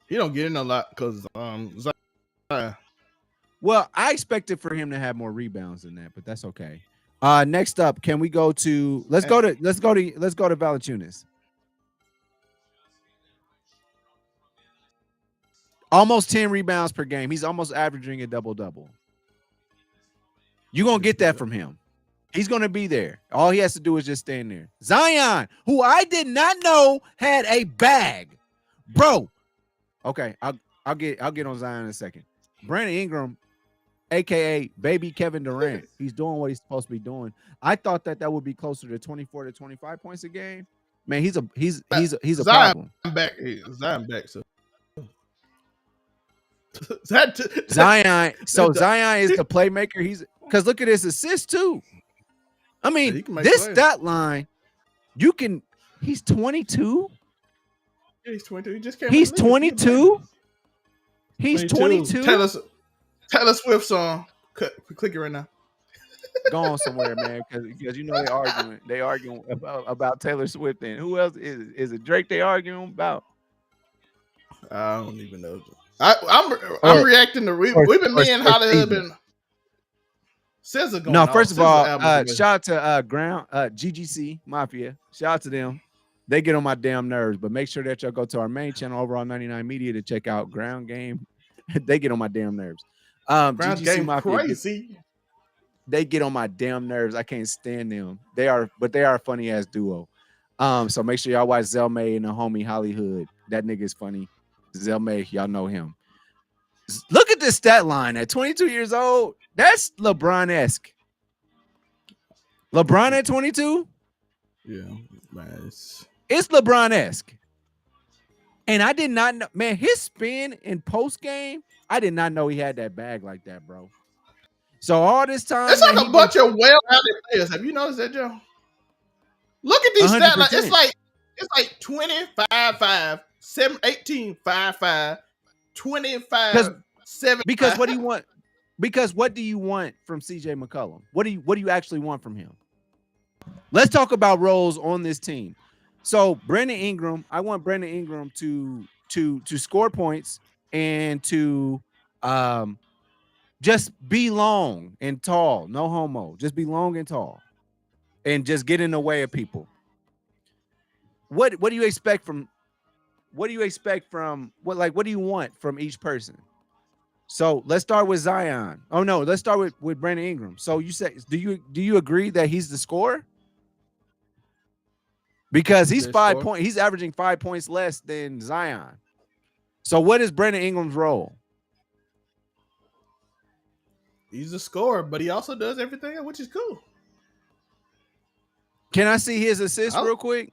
He don't get in a lot because well, I expected for him to have more rebounds than that, but that's okay. Next up, can we go to let's go to Valanciunas. Almost 10 rebounds per game. He's almost averaging a double-double. You're going to get that from him. He's going to be there. All he has to do is just stand there. Zion, who I did not know had a bag. Bro. Okay, I'll get on Zion in a second. Brandon Ingram, aka Baby Kevin Durant, he's doing what he's supposed to be doing. I thought that would be closer to 24 to 25 points a game. Man, he's a Zion problem. Back. Zion back. So Zion. So Zion is the playmaker. He's because look at his assist too. I mean, this stat line, you can. He's 22. Yeah, he's 22. He just came. He's 22. He's 22. Taylor Swift song. Click it right now. Go on somewhere, man, because you know they arguing about Taylor Swift and who else is it? Drake they arguing about? I don't even know. I'm reacting to we've been seeing how they have been. SZA going. No, first of all, shout out to GGC Mafia. Shout out to them. They get on my damn nerves, but make sure that y'all go to our main channel over on 99 Media to check out Ground Game. They get on my damn nerves. Ground GGC Game Mafia crazy. They get on my damn nerves. I can't stand them. They are a funny ass duo. So make sure y'all watch Zelmay and the homie Hollywood. That nigga is funny. Zelmay, y'all know him. Look at this stat line at 22 years old. That's LeBron-esque. LeBron at 22? Yeah, nice. It's LeBron-esque. And I did not know, man, his spin in post game, I did not know he had that bag like that, bro. So all this time, it's like a bunch of well-rounded players. Have you noticed that, Joe? Look at these stat lines. It's like 25-5, 18-5-5, 25-7. Because what do you want? Because what do you want from CJ McCollum? What do you actually want from him? Let's talk about roles on this team. So Brandon Ingram, I want Brandon Ingram to score points and to just be long and tall. No homo. Just be long and tall. And just get in the way of people. What do you expect from what do you want from each person? So let's start with Zion. Oh no, let's start with Brandon Ingram. So you say, do you agree that he's the scorer? Because he's he's averaging 5 points less than Zion. So what is Brandon Ingram's role? He's a scorer, but he also does everything, which is cool. Can I see his assist real quick?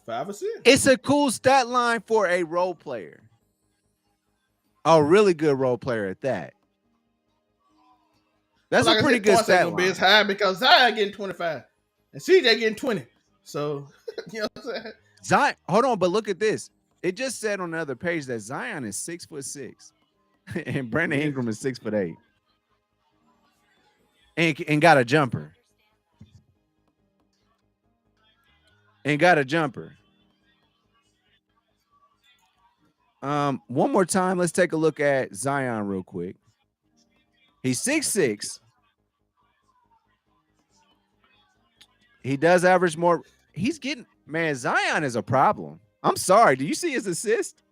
Five assists. It's a cool stat line for a role player. A really good role player at that. That's a pretty good stat line. Be as high because Zion getting 25 and CJ getting 20. So, you know what I'm saying? Zion, hold on, but look at this. It just said on the other page that Zion is 6'6", and Brandon Ingram is 6'8", and got a jumper. One more time, let's take a look at Zion real quick. He's 6'6". He does average more. He's getting, man, Zion is a problem. I'm sorry. Do you see his assist?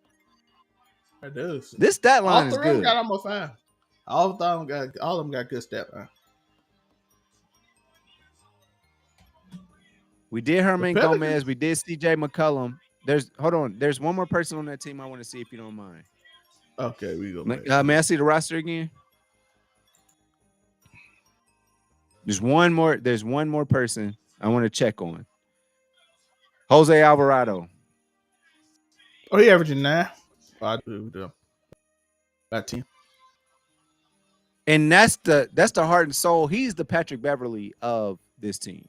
I do. This stat line is good. All three of them got almost 5. All of them got good stat line. We did Herman Gomez. We did CJ McCollum. There's one more person on that team I want to see if you don't mind. Okay, we go. May I see the roster again? There's one more person I want to check on. Jose Alvarado. Oh, he averaging 9. I do about 10. And that's the heart and soul. He's the Patrick Beverly of this team.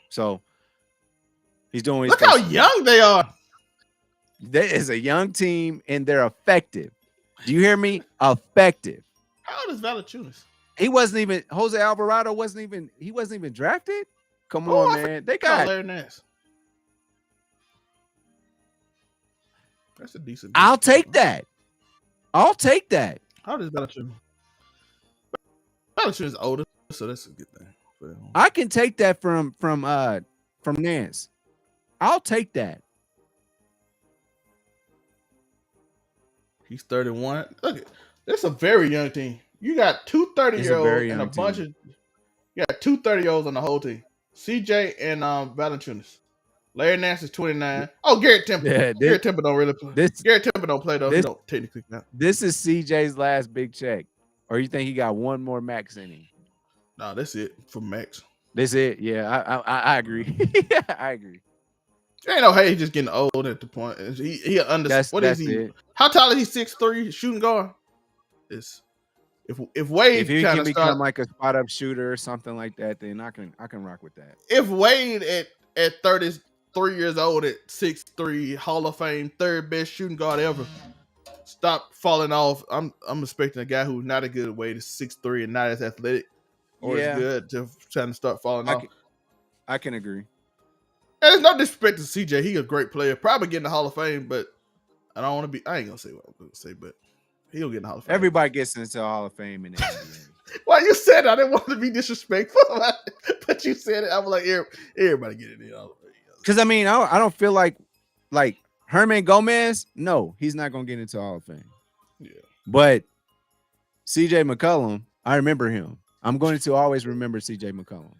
So he's doing. Look how young they are. There is a young team, and they're effective. Do you hear me? Effective. How old is Valanciunas? He wasn't even Jose Alvarado. He wasn't even drafted. Come on, man. They got Larry Nance. That's a decent. I'll take that. I'll take that. How old is Valanciunas? Valanciunas is older, so that's a good thing. I can take that from Nance. I'll take that. He's 31. Look, it's a very young team. You got two 30-year-olds and a bunch of. You got two 30-year-olds on the whole team. CJ and Valanciunas. Larry Nance is 29. Oh, Garrett Temple. Yeah, Garrett Temple don't really play. Garrett Temple don't play though. He don't technically count. This is CJ's last big check, or you think he got one more max in him? No, that's it for max. That's it. Yeah, I agree. I agree. Ain't no hey, he's just getting old at the point. He understands. What is he? It. How tall is he? 6'3", shooting guard. If Wade if he can become like a spot up shooter or something like that, then I can rock with that. If Wade at 33 years old at 6'3", Hall of Fame, third best shooting guard ever, stop falling off. I'm expecting a guy who's not as good at Wade is 6'3" and not as athletic or as good to trying to start falling off. I can agree. And there's no disrespect to CJ. He's a great player. Probably getting the Hall of Fame, but I ain't gonna say what I'm gonna say, but he'll get in the Hall of Fame. Everybody gets into the Hall of Fame in the NBA. Well, you said I didn't want to be disrespectful, but you said it. I was like, everybody get in the Hall of Fame. Because I mean, I don't feel like Herman Gomez. No, he's not gonna get into the Hall of Fame. Yeah, but CJ McCollum, I remember him. I'm going to always remember CJ McCollum.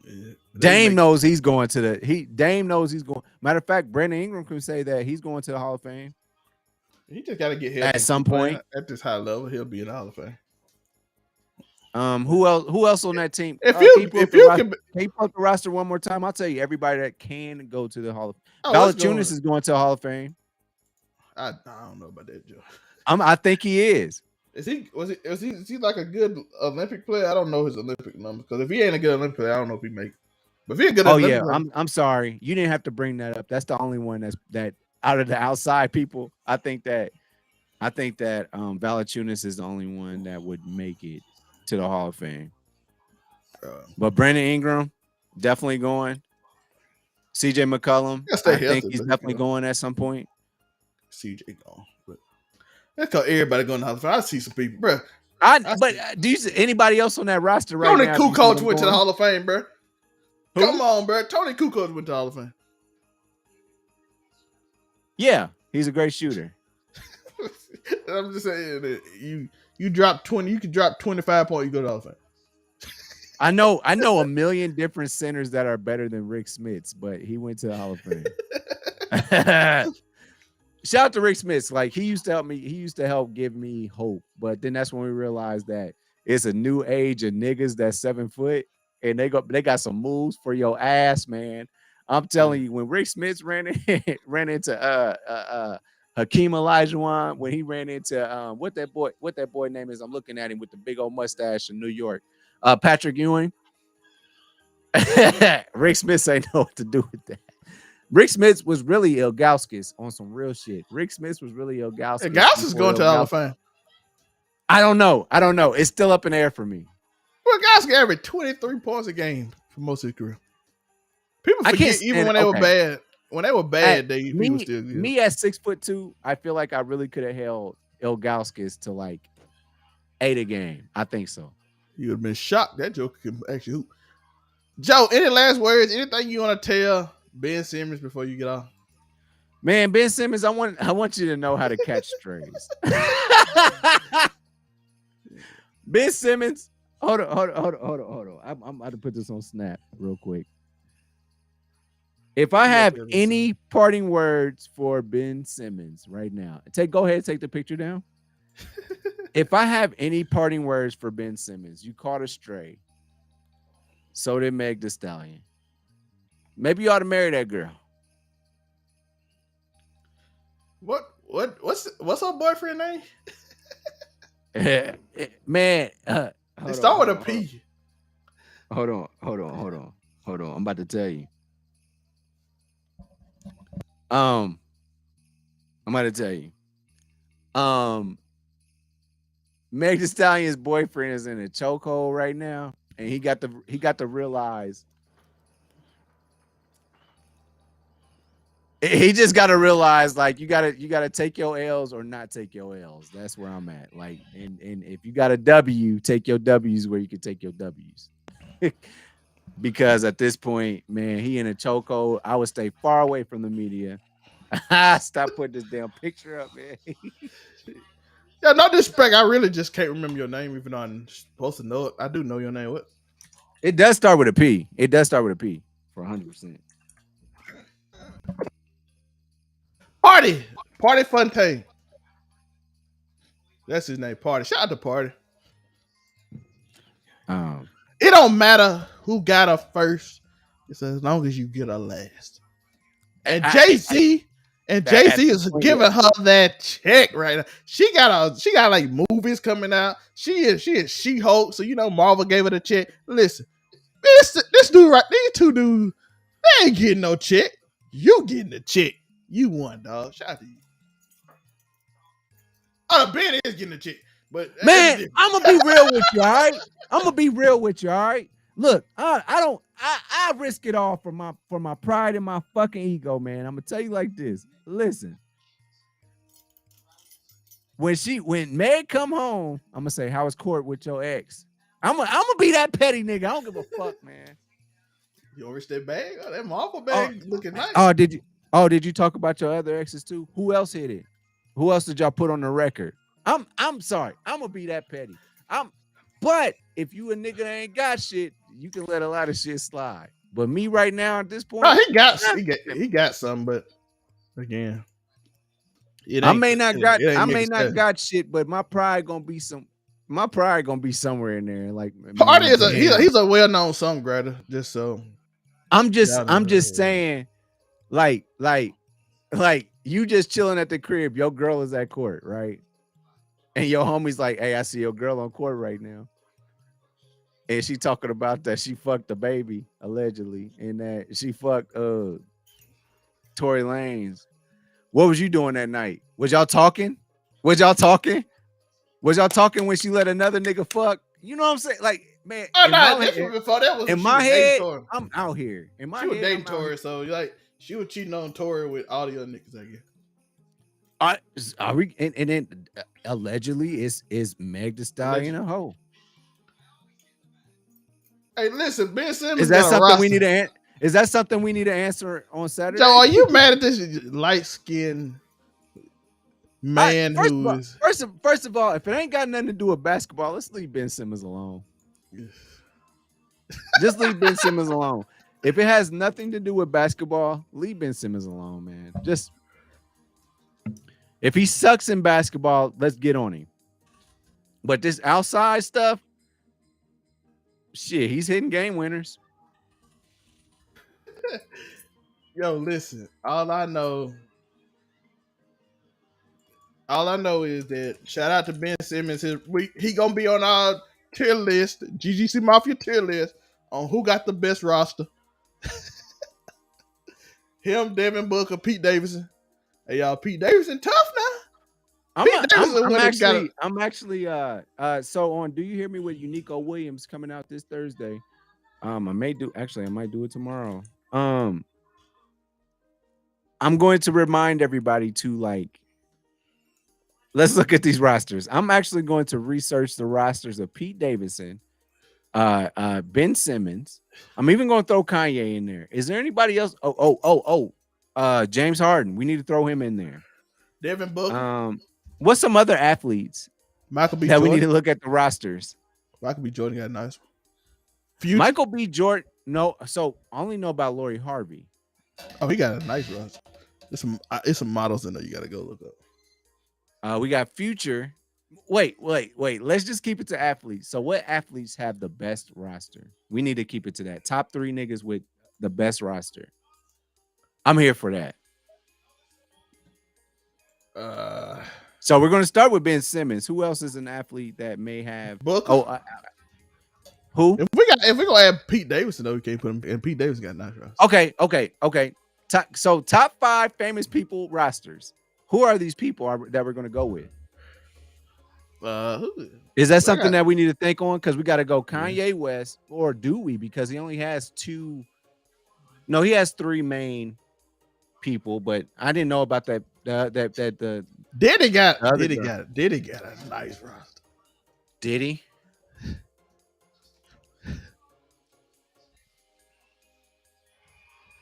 Yeah. Dame knows he's going to Dame knows he's going. Matter of fact, Brandon Ingram can say that he's going to the Hall of Fame. He just got to get here at some point. At this high level, he'll be in the Hall of Fame. Who else on that team? If you can you put the roster one more time, I'll tell you everybody that can go to the Hall of Fame. Valanciunas is going to the Hall of Fame. I don't know about that, Joe. I think he is. Is he like a good Olympic player? I don't know his Olympic numbers because if he ain't a good Olympic player, I don't know if he make. But if he a good Olympic player, I'm sorry, you didn't have to bring that up. That's the only one that out of the outside people. I think that Valanciunas is the only one that would make it to the Hall of Fame. But Brandon Ingram definitely going. CJ McCollum, I think he's definitely going at some point. CJ gone. That's because everybody going to the Hall of Fame. I see some people, bro. Do you see anybody else on that roster right Tony now? Tony Kukoc went to the Hall of Fame, bro. Who? Come on, bro. Tony Kukoc went to the Hall of Fame. Yeah, he's a great shooter. I'm just saying that you drop 20, you can drop 25 points, you go to the Hall of Fame. I know a million different centers that are better than Rick Smits, but he went to the Hall of Fame. Shout out to Rick Smits. Like he used to help me. He used to help give me hope. But then that's when we realized that it's a new age of niggas that's 7 foot and they got some moves for your ass, man. I'm telling you, when Rick Smits ran into Hakeem Olajuwon, when he ran into what that boy name is, I'm looking at him with the big old mustache in New York. Patrick Ewing. Rick Smits ain't know what to do with that. Rick Smits was really Ilgauskas on some real shit. Rick Smits was really Ilgauskas. Ilgauskas going to the Hall of Fame. I don't know. It's still up in the air for me. Well, Ilgauskas averaged 23 points a game for most of his career. People forget even when they were bad. When they were bad, people still good. Me at 6'2", I feel like I really could have held Ilgauskas to like 8 a game. I think so. You would have been shocked that Joker can actually hoop. Joe, any last words? Anything you want to tell Ben Simmons before you get off? Man, Ben Simmons, I want you to know how to catch strays. Ben Simmons, hold on. I'm about to put this on Snap real quick. If I have any parting words for Ben Simmons right now, go ahead and take the picture down. If I have any parting words for Ben Simmons, you caught a stray. So did Meg the Stallion. Maybe you ought to marry that girl. What's her boyfriend name? Man, It start with a P. Hold on. I'm about to tell you. I'm about to tell you. Meg Thee Stallion's boyfriend is in a chokehold right now, and he got to realize. He just got to realize, like, you gotta take your L's or not take your L's. That's where I'm at. Like, and if you got a W, take your W's where you can take your W's. Because at this point, man, he in a chokehold. I would stay far away from the media. Stop putting this damn picture up, man. Yeah, no disrespect. I really just can't remember your name, even though I'm supposed to know it. I do know your name. What? It does start with a P. It does start with a P for 100%. Party Fontaine. That's his name. Party. Shout out to Party. It don't matter who got her first. It's as long as you get her last. And Jay-Z is giving her that check right now. She got like movies coming out. She is She-Hulk. So Marvel gave her the check. Listen, this dude right, these two dudes, they ain't getting no check. You getting the check. You won, dog. Shout out to you. Oh, Ben is getting a check. But man, I'm gonna be real with you, all right? I'm gonna be real with you, all right? Look, I risk it all for my pride and my fucking ego, man. I'm gonna tell you like this. Listen. When Meg come home, I'm gonna say, how was court with your ex? I'm gonna be that petty nigga. I don't give a fuck, man. You over that bag? Oh, that Marvel bag looking nice. Did you talk about your other exes too? Who else hit it? Who else did y'all put on the record? I'm sorry. I'm gonna be that petty. But if you a nigga that ain't got shit, you can let a lot of shit slide. But me right now at this point, he got some, but again, I may not got shit, but my pride gonna be somewhere in there. Like Party is he's a well-known songwriter. Just so I'm just saying, like you just chilling at the crib, your girl is at court, right? And your homie's like, hey, I see your girl on court right now. And she talking about that she fucked the baby, allegedly, and that she fucked Tory Lanez. What was you doing that night? Was y'all talking? Was y'all talking when she let another nigga fuck? You know what I'm saying? Like, man, in my head, I'm out here. In my head, she was dating Tory, here. So like she was cheating on Tory with all the other niggas, I guess. Are we? And then allegedly, is Meg Thee Stallion a hoe? Hey, listen, Ben Simmons. Is that something we need to answer? Is that something we need to answer on Saturday? Joe, are you mad at this light-skinned man First of all, if it ain't got nothing to do with basketball, let's leave Ben Simmons alone. Just leave Ben Simmons alone. If it has nothing to do with basketball, leave Ben Simmons alone, man. Just if he sucks in basketball, let's get on him. But this outside stuff, shit, he's hitting game winners. Yo, listen. All I know is that shout out to Ben Simmons. He gonna be on our tier list, GGC Mafia tier list on who got the best roster. Him, Devin Booker, Pete Davidson. Hey y'all, Pete Davidson tough now. I'm actually so on Do You Hear Me with Uniqo Williams coming out this Thursday. I might do it tomorrow. I'm going to remind everybody to let's look at these rosters. I'm actually going to research the rosters of Pete Davidson, Ben Simmons. I'm even going to throw Kanye in there. Is there anybody else? James Harden. We need to throw him in there. Devin Booker. What's some other athletes Michael B. that Jordan? We need to look at the rosters? Michael B. Jordan got a nice one. Future. Michael B. Jordan. No, so I only know about Lori Harvey. Oh, he got a nice roster. It's some models in there you got to go look up. We got Future. Wait. Let's just keep it to athletes. So what athletes have the best roster? We need to keep it to that. Top 3 niggas with the best roster. I'm here for that. So we're going to start with Ben Simmons. Who else is an athlete that may have Booker? Who? If we're gonna add Pete Davidson, though, we can't put him. And Pete Davidson got a nice roster. Okay. Top 5 famous people rosters. Who are these people that we're going to go with? Is that something that we need to think on? Because we got to go Kanye West, or do we? Because he only has 2. No, he has 3 main people, but I didn't know about that. Diddy got a nice roster. Did he?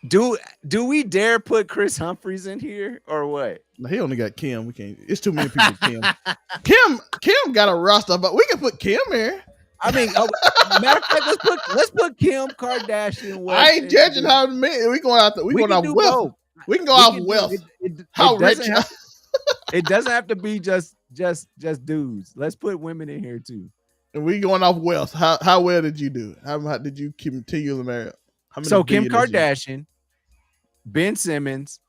Do we dare put Chris Humphries in here or what? He only got Kim. We can't. It's too many people. Kim got a roster, but we can put Kim here. I mean, matter of fact, let's put Kim Kardashian. West I ain't judging how many. We going out. We going off wealth. We can go off wealth. How rich? It doesn't have to be just dudes. Let's put women in here too. And we going off wealth. How well did you do? How did you continue to marry? So Kim Kardashian, Ben Simmons.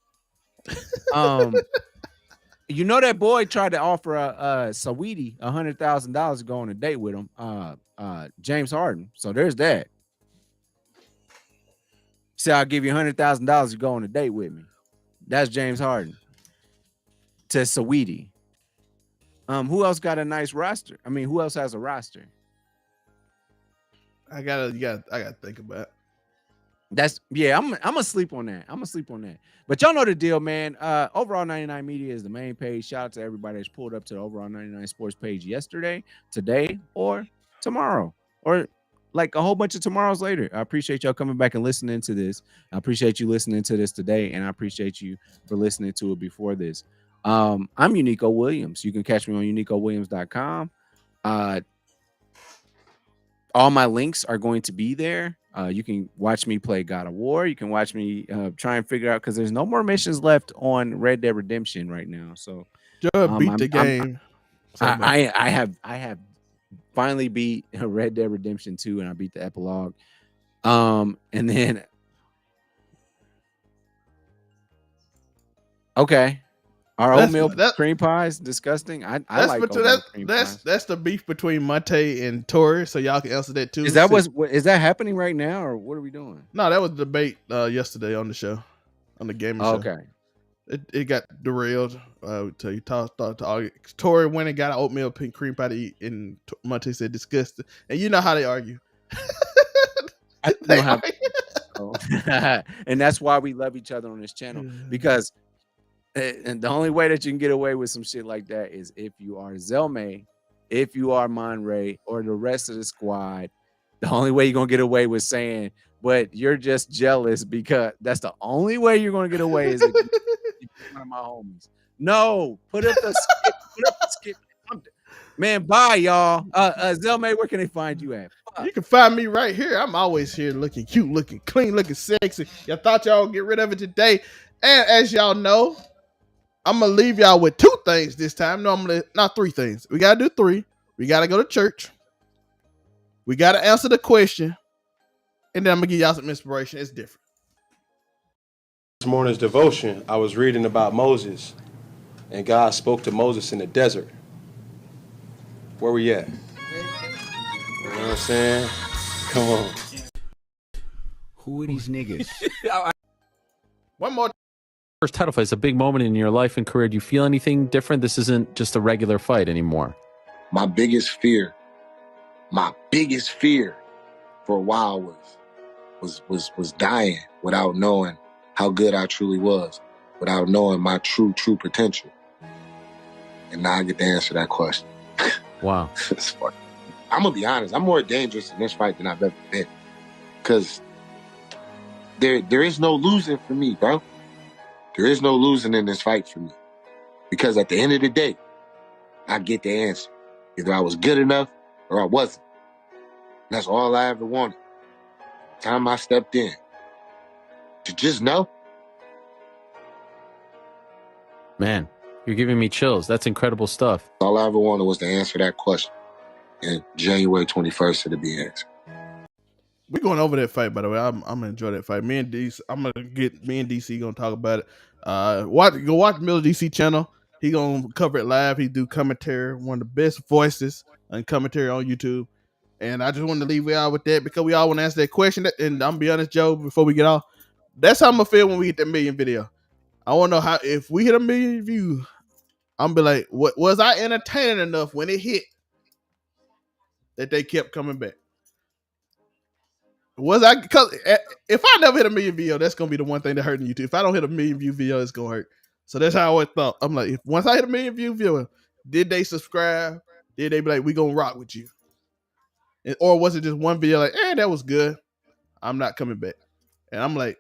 You know that boy tried to offer a Saweetie $100,000 to go on a date with him. James Harden. So there's that. Say I'll give you $100,000 to go on a date with me. That's James Harden. To Saweetie. Who else got a nice roster? I mean, who else has a roster? I gotta think about it. I'm gonna sleep on that. But y'all know the deal, man. Overall 99 Media is the main page. Shout out to everybody that's pulled up to the Overall 99 Sports page yesterday, today, or tomorrow, or like a whole bunch of tomorrows later. I appreciate y'all coming back and listening to this. I appreciate you listening to this today, and I appreciate you for listening to it before this. I'm Uniqo Williams. You can catch me on uniqowilliams.com. All my links are going to be there. You can watch me play God of War. You can watch me try and figure out, because there's no more missions left on Red Dead Redemption right now. So beat the game. I have finally beat Red Dead Redemption 2, and I beat the epilogue. And then okay. Our oatmeal cream pies, disgusting. I like oatmeal cream pies. That's the beef between Monte and Tory, so y'all can answer that too. Is that happening right now, or what are we doing? No, that was a debate yesterday on the show, on the gaming show. Okay. It got derailed. Tory went and got an oatmeal cream pie to eat, and Monte said disgusting. And you know how they argue. I know how. And that's why we love each other on this channel, because. And the only way that you can get away with some shit like that is if you are Zelmay, if you are Monray, or the rest of the squad. The only way you're going to get away with saying, but you're just jealous, because that's the only way you're going to get away is if you're one of my homies. No, put up the skip. Man, bye, y'all. Zelmay, where can they find you at? You can find me right here. I'm always here looking cute, looking clean, looking sexy. Y'all thought y'all would get rid of it today. And as y'all know, I'm going to leave y'all with 2 things this time. Normally, not 3 things. We got to do 3. We got to go to church. We got to answer the question. And then I'm going to give y'all some inspiration. It's different. This morning's devotion, I was reading about Moses. And God spoke to Moses in the desert. Where we at? You know what I'm saying? Come on. Who are these niggas? One more. First title fight is a big moment in your life and career. Do you feel anything different? This isn't just a regular fight anymore. My biggest fear for a while was dying without knowing how good I truly was, without knowing my true potential. And now I get to answer that question. Wow. I'm gonna be honest, I'm more dangerous in this fight than I've ever been. Because there is no losing for me, bro. There is no losing in this fight for me. Because at the end of the day, I get the answer. Either I was good enough or I wasn't. And that's all I ever wanted. The time I stepped in. To just know. Man, you're giving me chills. That's incredible stuff. All I ever wanted was to answer that question. And January 21st it'll be answered. We're going over that fight, by the way. I'm gonna enjoy that fight. Me and DC gonna talk about it. Go watch Miller DC channel. He gonna cover it live. He do commentary, one of the best voices and commentary on YouTube. And I just wanted to leave you out with that because we all want to answer that question. And I'm gonna be honest, Joe, before we get off, that's how I'm gonna feel when we hit that million video. I want to know how if we hit a million views, I'm gonna be like, what was I entertaining enough when it hit that they kept coming back? Was I? Because if I never hit a million video, that's gonna be the one thing that hurting YouTube. If I don't hit a million view video, it's gonna hurt. So that's how I always thought. I'm like, once I hit a million view viewer, did they subscribe? Did they be like, we gonna rock with you? Or was it just one video like, that was good, I'm not coming back? And I'm like,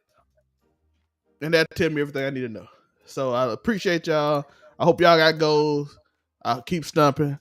and that tell me everything I need to know. So I appreciate y'all. I hope y'all got goals. I'll keep stumping.